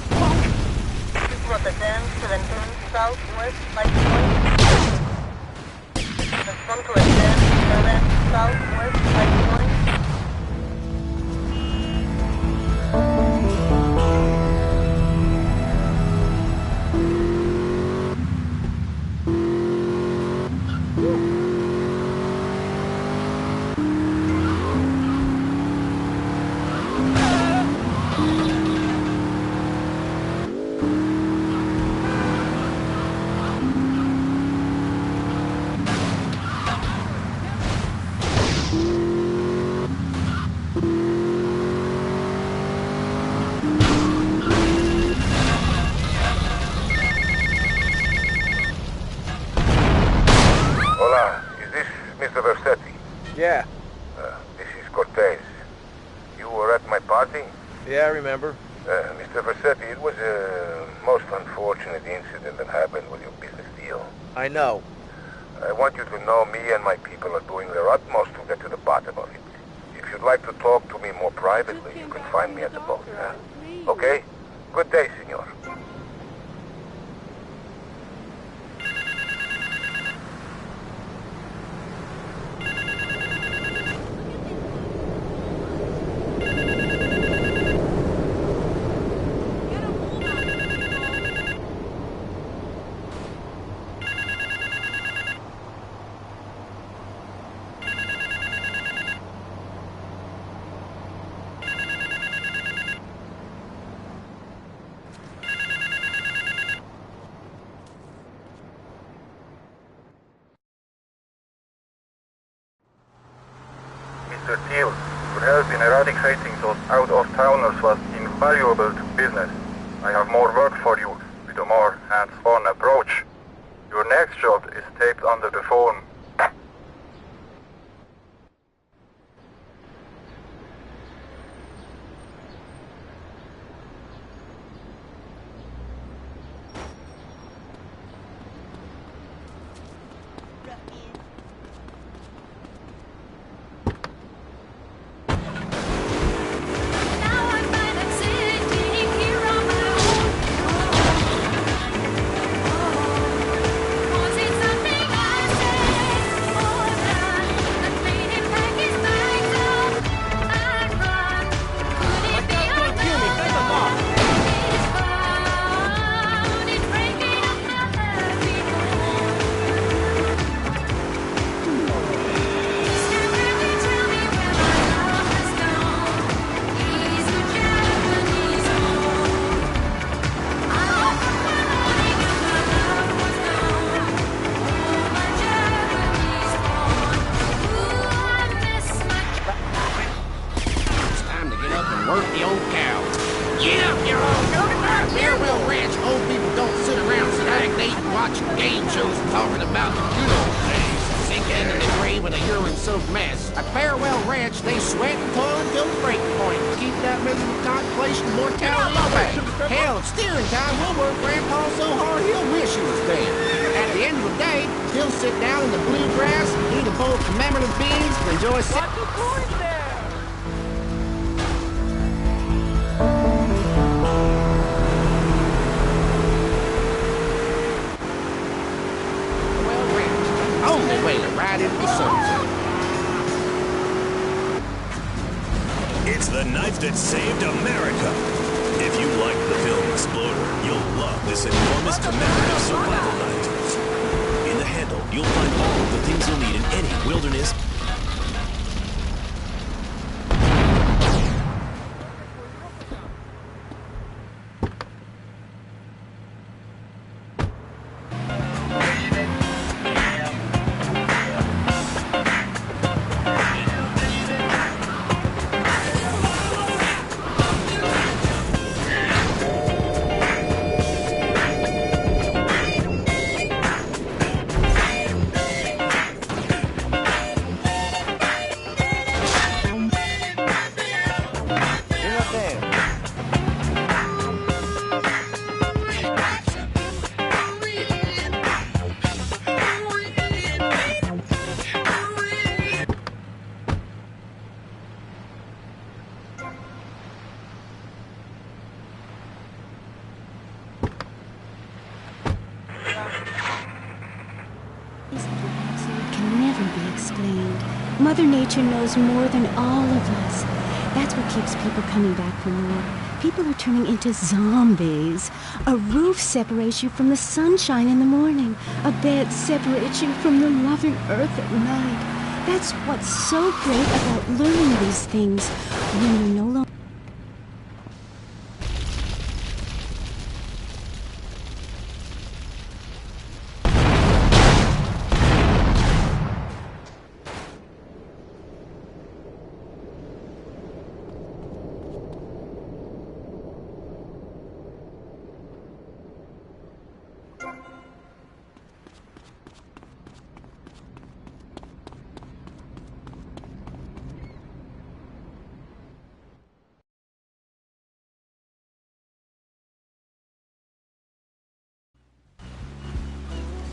Hola, is this Mr. Versetti? Yeah. This is Cortez. You were at my party? Yeah, I remember. Mr. Versetti, it was a most unfortunate incident that happened with your business deal. I know. I want you to know me and my people are doing their utmost to get to the bottom of it. If you'd like to talk to me more privately, you can find me at the boat. Okay? Good day, senor. Mr. Teal, your help in eradicating those out-of-towners was invaluable to business. I have more work for you with a more hands-on approach. Your next job is taped under the phone. Work the old cow. Get up, you old Farewell Ranch, old people don't sit around stagnating, watching game shows and talking about the good old days. Sink into the grave in a urine-soaked mess. At Farewell Ranch, they sweat and toil until the breaking point to keep that miserable contemplation of mortality away. Hell, at steering time, we'll work Grandpa so hard he'll wish he was dead. At the end of the day, he'll sit down in the bluegrass, eat a bowl of commemorative beans, and enjoy only way to ride into the sunset. It's the knife that saved America. If you like the film Exploder, you'll love this enormous commemorative survival knife. In the handle, you'll find all of the things you'll need in any wilderness. Mother Nature knows more than all of us. That's what keeps people coming back from war. People are turning into zombies. A roof separates you from the sunshine in the morning. A bed separates you from the loving earth at night. That's what's so great about learning these things when you're no longer...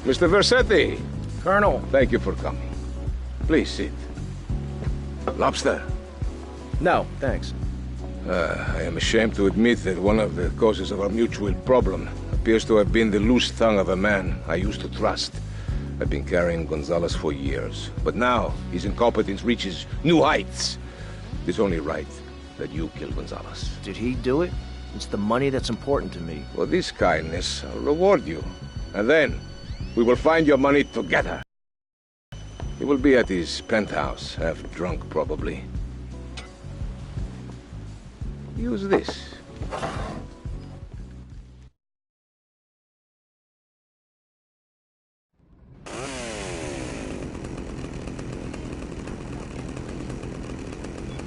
Mr. Versetti. Colonel. Thank you for coming. Please sit. Lobster? No, thanks. I am ashamed to admit that one of the causes of our mutual problem appears to have been the loose tongue of a man I used to trust. I've been carrying Gonzalez for years, but now his incompetence reaches new heights. It's only right that you kill Gonzalez. Did he do it? It's the money that's important to me. For this kindness, I'll reward you. And then, we will find your money together. He will be at his penthouse, half drunk probably. Use this.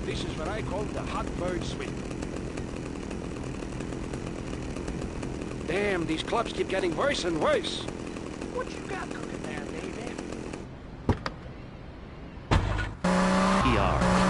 This is what I call the hot bird swing. Damn, these clubs keep getting worse and worse. What you got cooking there, baby?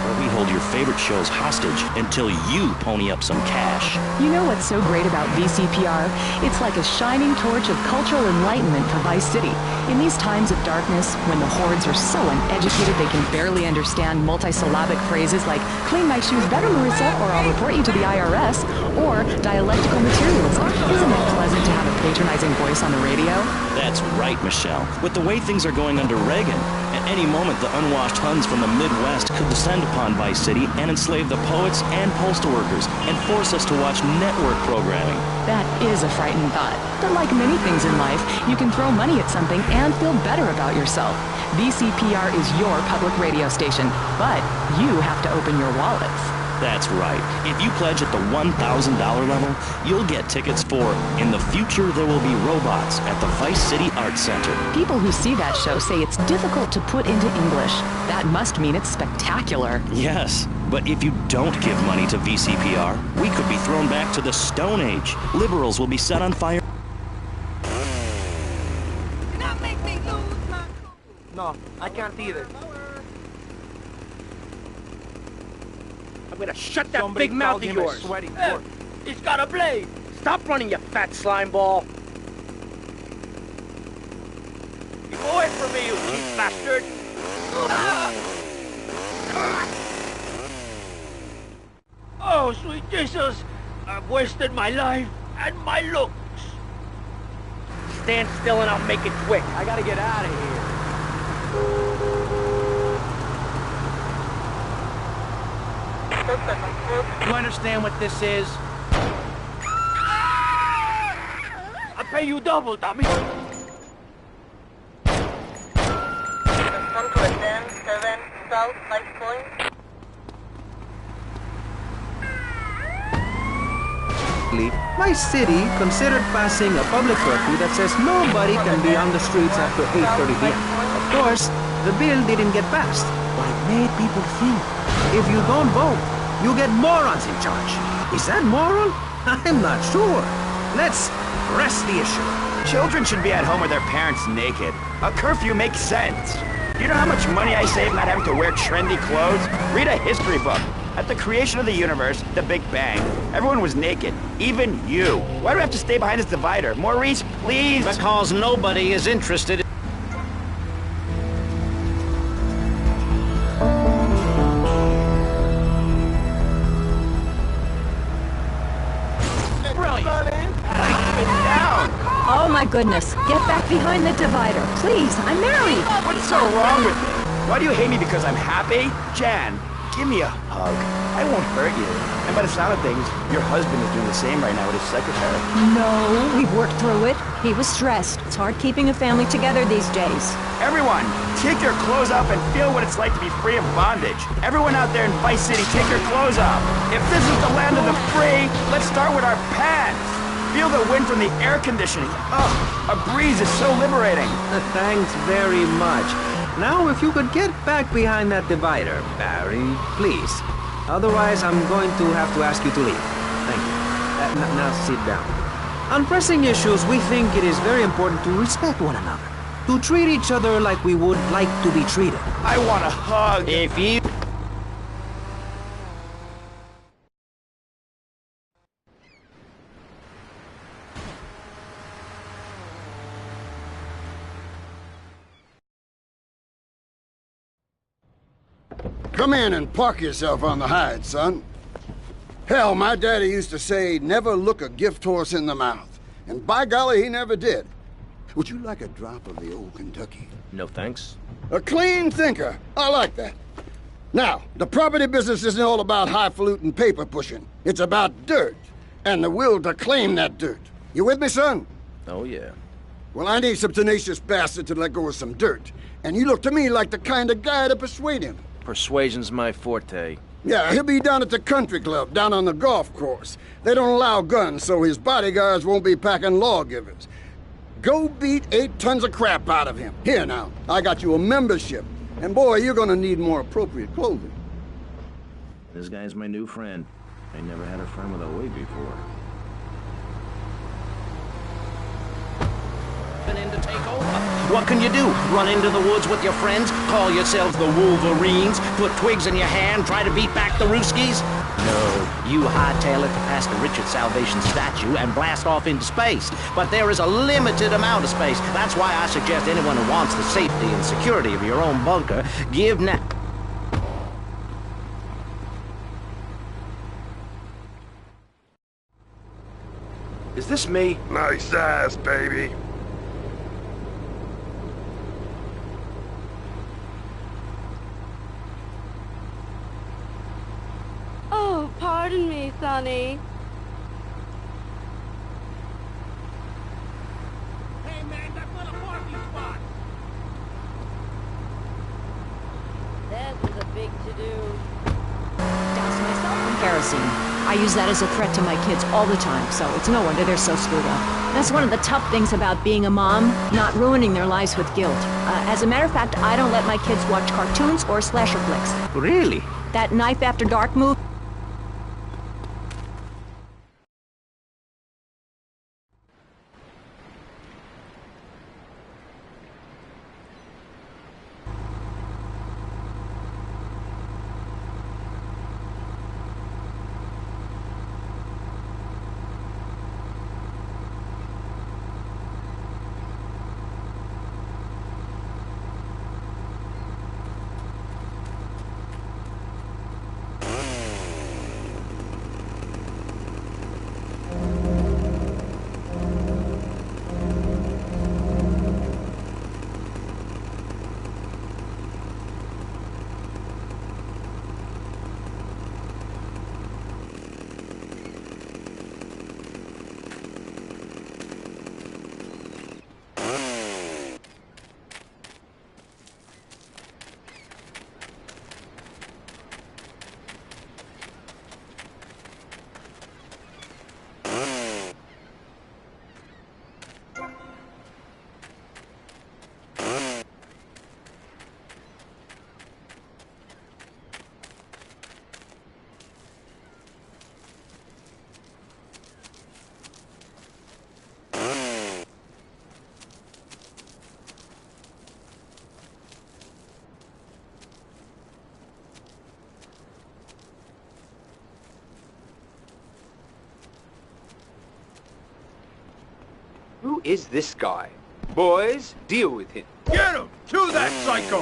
Where we hold your favorite shows hostage until you pony up some cash. You know what's so great about VCPR? It's like a shining torch of cultural enlightenment for Vice City. In these times of darkness, when the hordes are so uneducated they can barely understand multisyllabic phrases like, clean my shoes better, Marissa, or I'll report you to the IRS, or dialectical materialism. Isn't it pleasant to have a patronizing voice on the radio? That's right, Michelle. With the way things are going under Reagan, at any moment the unwashed Huns from the Midwest could descend upon Vice City and enslave the poets and postal workers and force us to watch network programming. That is a frightening thought. But like many things in life, you can throw money at something and feel better about yourself. VCPR is your public radio station, but you have to open your wallets. That's right. If you pledge at the $1,000 level, you'll get tickets for In the Future There Will Be Robots at the Vice City Arts Center. People who see that show say it's difficult to put into English. That must mean it's spectacular. Yes, but if you don't give money to VCPR, we could be thrown back to the Stone Age. Liberals will be set on fire. No, I can't either. I'm gonna shut that big mouth of yours. He's got a blade. Stop running, you fat slime ball. Get away from me, you cheap bastard. Oh, sweet Jesus. I've wasted my life and my looks. Stand still and I'll make it quick. I gotta get out of here. You understand what this is? I'll pay you double, dummy. Come to a 10-7 South Life Point. My city considered passing a public curfew that says nobody can be on the streets after 8:30 p.m. Of course, the bill didn't get passed, but it made people think. If you don't vote, you get morons in charge. Is that moral? I'm not sure. Let's press the issue. Children should be at home with their parents naked. A curfew makes sense. You know how much money I save not having to wear trendy clothes? Read a history book. At the creation of the universe, the Big Bang, everyone was naked. Even you. Why do we have to stay behind this divider? Maurice, please! Because nobody is interested in... Oh my goodness, get back behind the divider, please, I'm married. What's so wrong with you? Why do you hate me because I'm happy? Jan, give me a hug. I won't hurt you. And by the sound of things, your husband is doing the same right now with his secretary. No, we've worked through it. He was stressed. It's hard keeping a family together these days. Everyone, take your clothes off and feel what it's like to be free of bondage. Everyone out there in Vice City, take your clothes off. If this is the land of the free, let's start with our pants. Feel the wind from the air conditioning. Oh, a breeze is so liberating. Thanks very much. Now, if you could get back behind that divider, Barry, please. Otherwise, I'm going to have to ask you to leave. Thank you. Now sit down. On pressing issues, we think it is very important to respect one another. To treat each other like we would like to be treated. I want a hug. If you... Come in and park yourself on the hide, son. Hell, my daddy used to say, never look a gift horse in the mouth. And by golly, he never did. Would you like a drop of the old Kentucky? No thanks. A clean thinker. I like that. Now, the property business isn't all about highfalutin paper pushing. It's about dirt, and the will to claim that dirt. You with me, son? Oh, yeah. Well, I need some tenacious bastard to let go of some dirt. And you look to me like the kind of guy to persuade him. Persuasion's my forte. Yeah, he'll be down at the country club, down on the golf course. They don't allow guns, so his bodyguards won't be packing lawgivers. Go beat 8 tons of crap out of him. Here now, I got you a membership. And boy, you're gonna need more appropriate clothing. This guy's my new friend. I never had a friend with a wig before. In to take over. What can you do? Run into the woods with your friends? Call yourselves the Wolverines? Put twigs in your hand? Try to beat back the Ruskies? No. You hightail it past the Richard Salvation statue and blast off into space. But there is a limited amount of space. That's why I suggest anyone who wants the safety and security of your own bunker, give now. Is this me? Nice ass, baby. Oh, pardon me, Sonny. Hey, man, that's not a parking spot. That was a big to-do. Douse myself in kerosene. I use that as a threat to my kids all the time, so it's no wonder they're so screwed up. That's one of the tough things about being a mom, not ruining their lives with guilt. As a matter of fact, I don't let my kids watch cartoons or slasher flicks. Really? That Knife After Dark movie. Who is this guy? Boys, deal with him. Get him! To that psycho!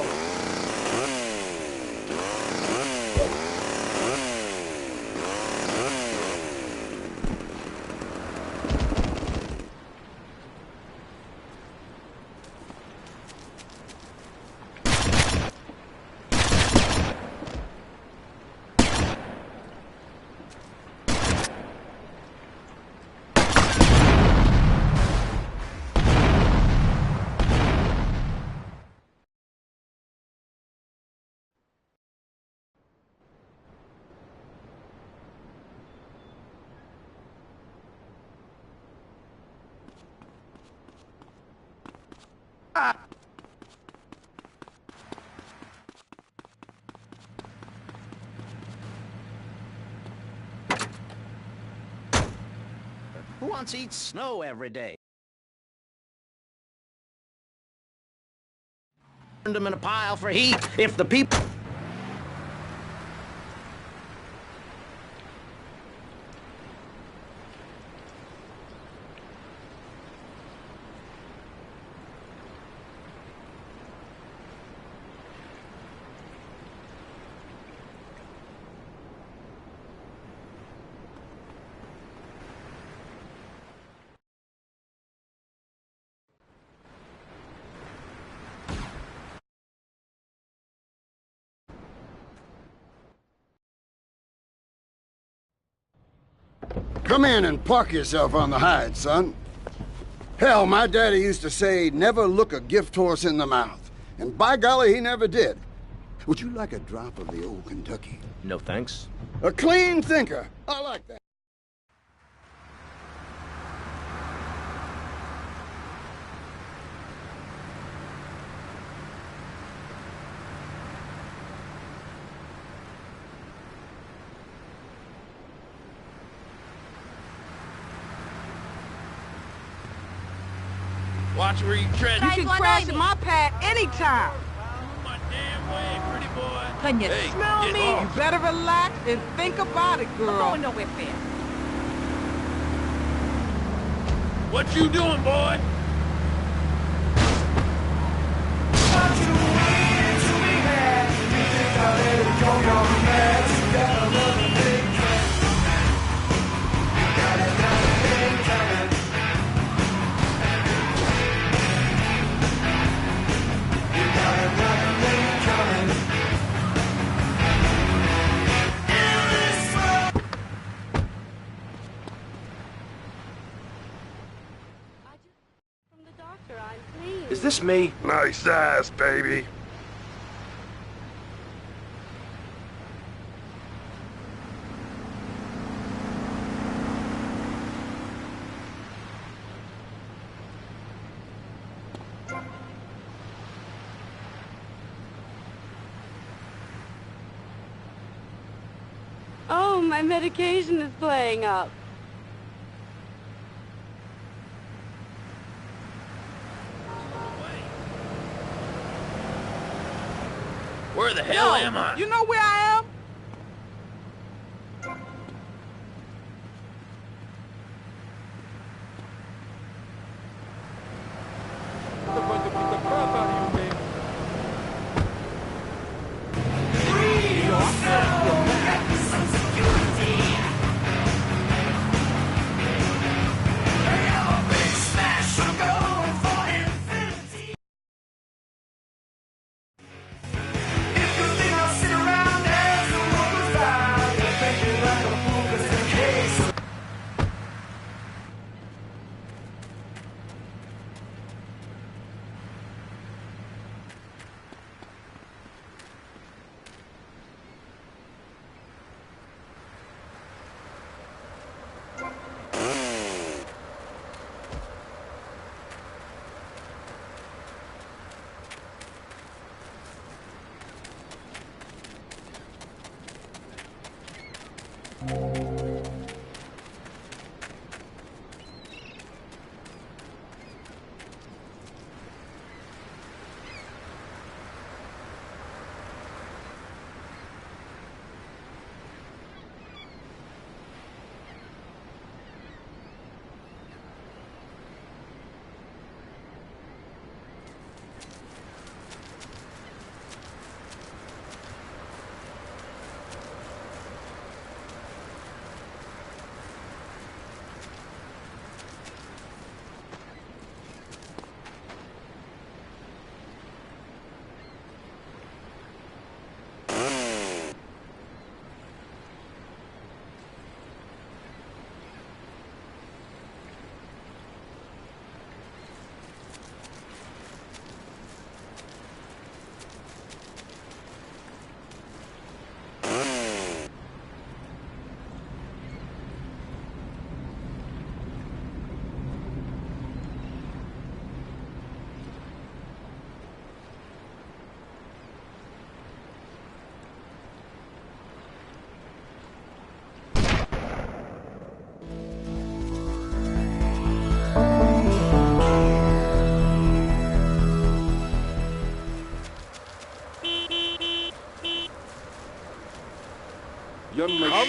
Who wants to eat snow every day? Burned them in a pile for heat. If the people... Come in and park yourself on the hide, son. Hell, my daddy used to say, never look a gift horse in the mouth. And by golly, he never did. Would you like a drop of the old Kentucky? No thanks. A clean thinker. I like that. Watch where you tread. You can crash in my pad anytime. My damn way, pretty boy. Can you Hey, smell get me? off. You better relax and think about it, girl. I'm going nowhere fair. What you doing, boy? Is this me? Nice ass, baby. Oh, my medication is playing up. Where the hell am I? You know where I am?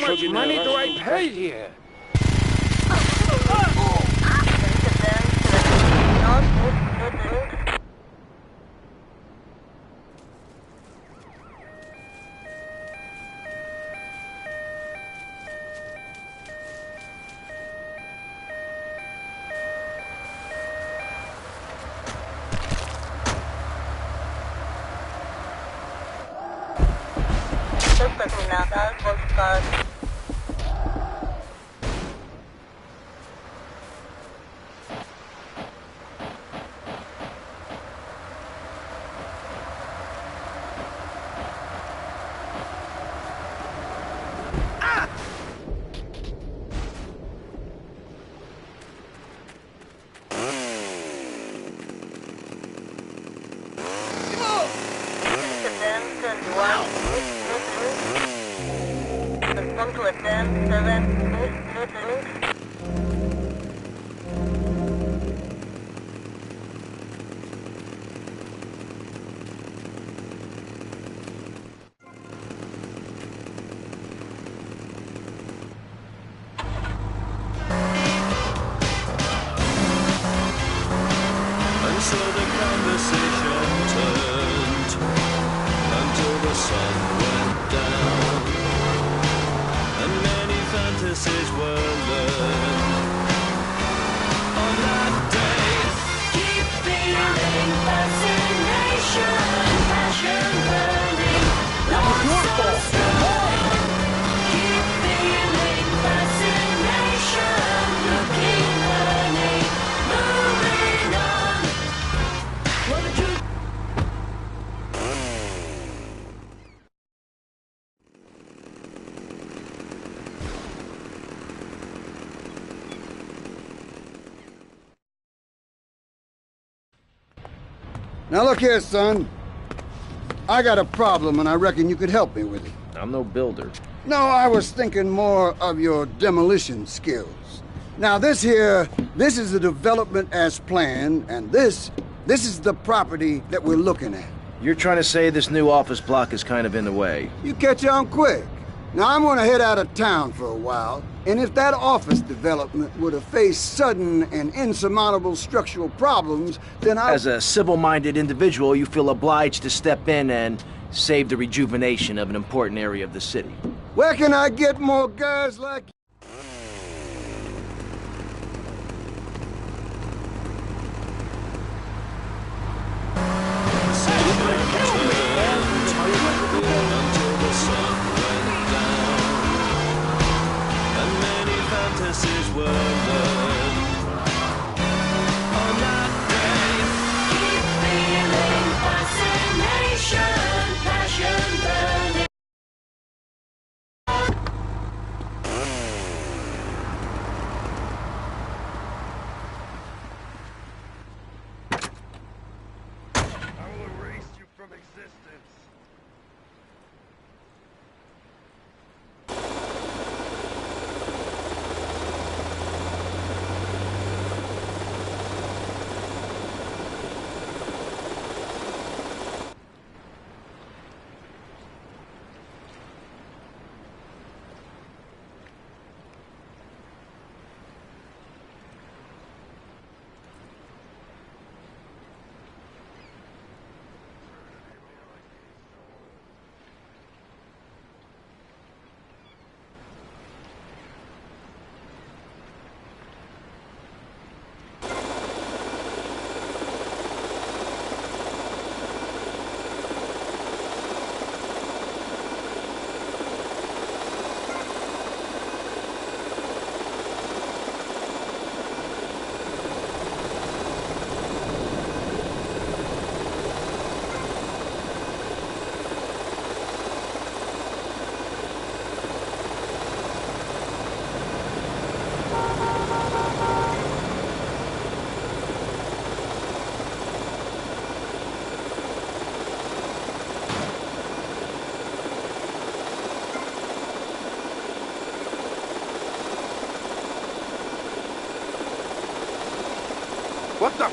much money do I pay here? So the conversation turned until the sun went down, and many fantasies were learned on that day. Keep feeling fascination, passion burning, love so strong. Keep feeling fascination, looking, learning, moving on. Now look here, son. I got a problem, and I reckon you could help me with it. I'm no builder. No, I was thinking more of your demolition skills. Now this is the development as planned, and this is the property that we're looking at. You're trying to say this new office block is kind of in the way. You catch on quick. Now I'm gonna head out of town for a while, and if that office development were to face sudden and insurmountable structural problems, then As a civil-minded individual, you feel obliged to step in and save the rejuvenation of an important area of the city. Where can I get more guys like you? Until the sun went down, and many fantasies were learned on that day. Keep feeling fascination, passion burning. I will erase you from existence. What the?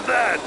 that?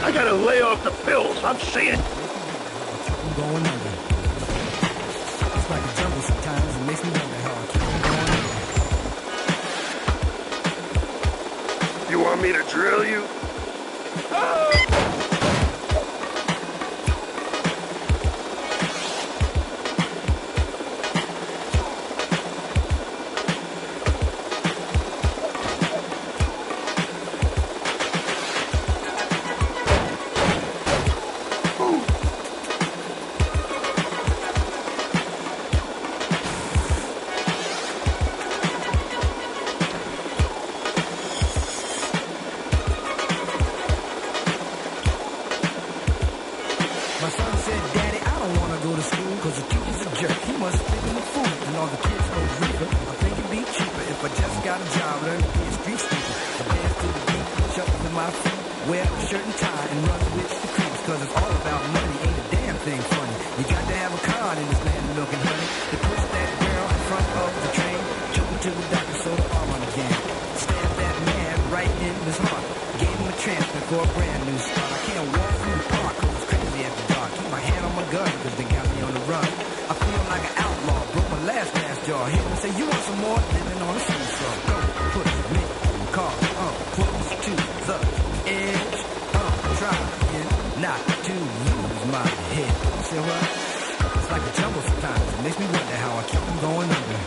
I gotta lay off the pills. I'm seeing. I'm going under. It's like a jungle sometimes. It makes me wonder how I keep on going under. You want me to drill you? My son said, Daddy, I don't want to go to school because the teacher's a jerk. He must think I'm a fool and all the kids know reaper. I think it'd be cheaper if I just got a job, learn to be a street sweeper. I dance to the beat, shuffle with my feet, wear a shirt and tie and run with the creeps because it's all about money, ain't a damn thing funny. You got to have a card in this land of milk and honey to push that girl in front of the train, jump into the doctor so the arm on again. Stab that man right in his heart, gave him a transfer for a brand new start. I can't walk through the park cause it's crazy after dark. Keep my hand on my gun cause they got me on the run. I feel like an outlaw, broke my last jaw. Hit me say you want some more, living on a seesaw. Don't push me, car, close to the edge. Trying not to lose my head. Say what? It's like a jungle sometimes. It makes me wonder how I keep from going under.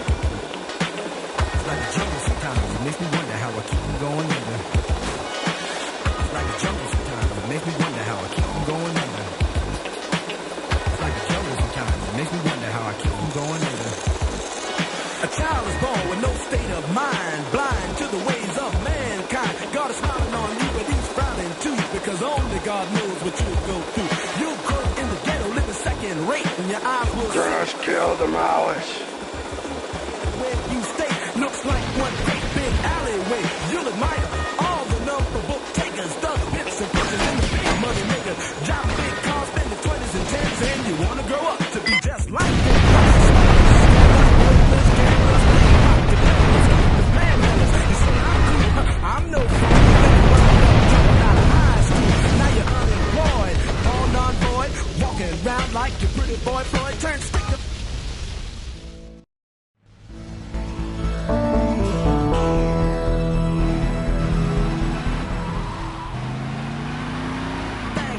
It's like a jungle sometimes. It makes me wonder how I keep from going under. It's like a jungle sometimes. It makes me wonder how I keep from going under. It's like a jungle sometimes. It makes me wonder how I keep from going under. A child is born with no state of mind, blind to the ways of mankind. God is smiling on you, but he's frowning too, because only God knows what you'll go through. You'll grow in the ghetto, living second rate, and your eyes will Just kill the malice. where you stay looks like one great big alleyway. You'll admire all the number book takers, thugs, pimps, and pushers in the big money makers. Driving big cars, spending 20s and 10s, and you wanna grow up to be just like them. I'm no fool. Dropping out of high school. Now you're unemployed, all non-void, walking around like your pretty boy Floyd. Turn stick to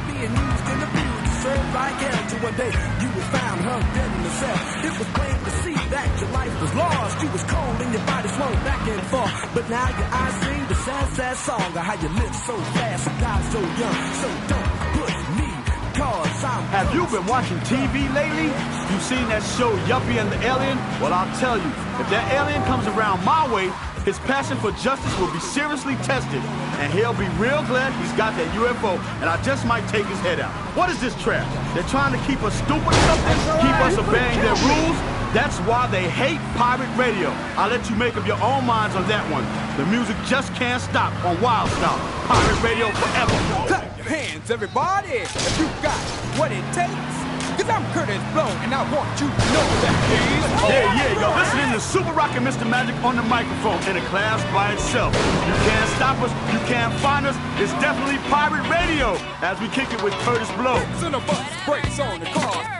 being used in the pew to serve like hell. Till one day you were found hung dead in the cell. It was plain to see that your life was lost. You was cold and your body swung back and forth. But now your eyes sing the sad, sad song of how you live so fast and died so young. So don't push me, cause I'm... Have you been watching TV lately? You seen that show Yuppie and the Alien? Well, I'll tell you, if that alien comes around my way, his passion for justice will be seriously tested. and he'll be real glad he's got that UFO, and I just might take his head out. What is this trash? They're trying to keep us stupid or something? Keep us obeying their rules? That's why they hate pirate radio. I'll let you make up your own minds on that one. The music just can't stop on Wildstar. Pirate radio forever. Clap your hands, everybody, if you got what it takes. Cause I'm Curtis Blow, and I want you to know that, please. Yeah, you're listening to Super Rock and Mr. Magic on the microphone in a class by itself. You can't stop us, you can't find us. It's definitely pirate radio as we kick it with Curtis Blow. Son of us, brakes on the car.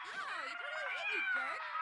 Oh, you totally hit me, jerk.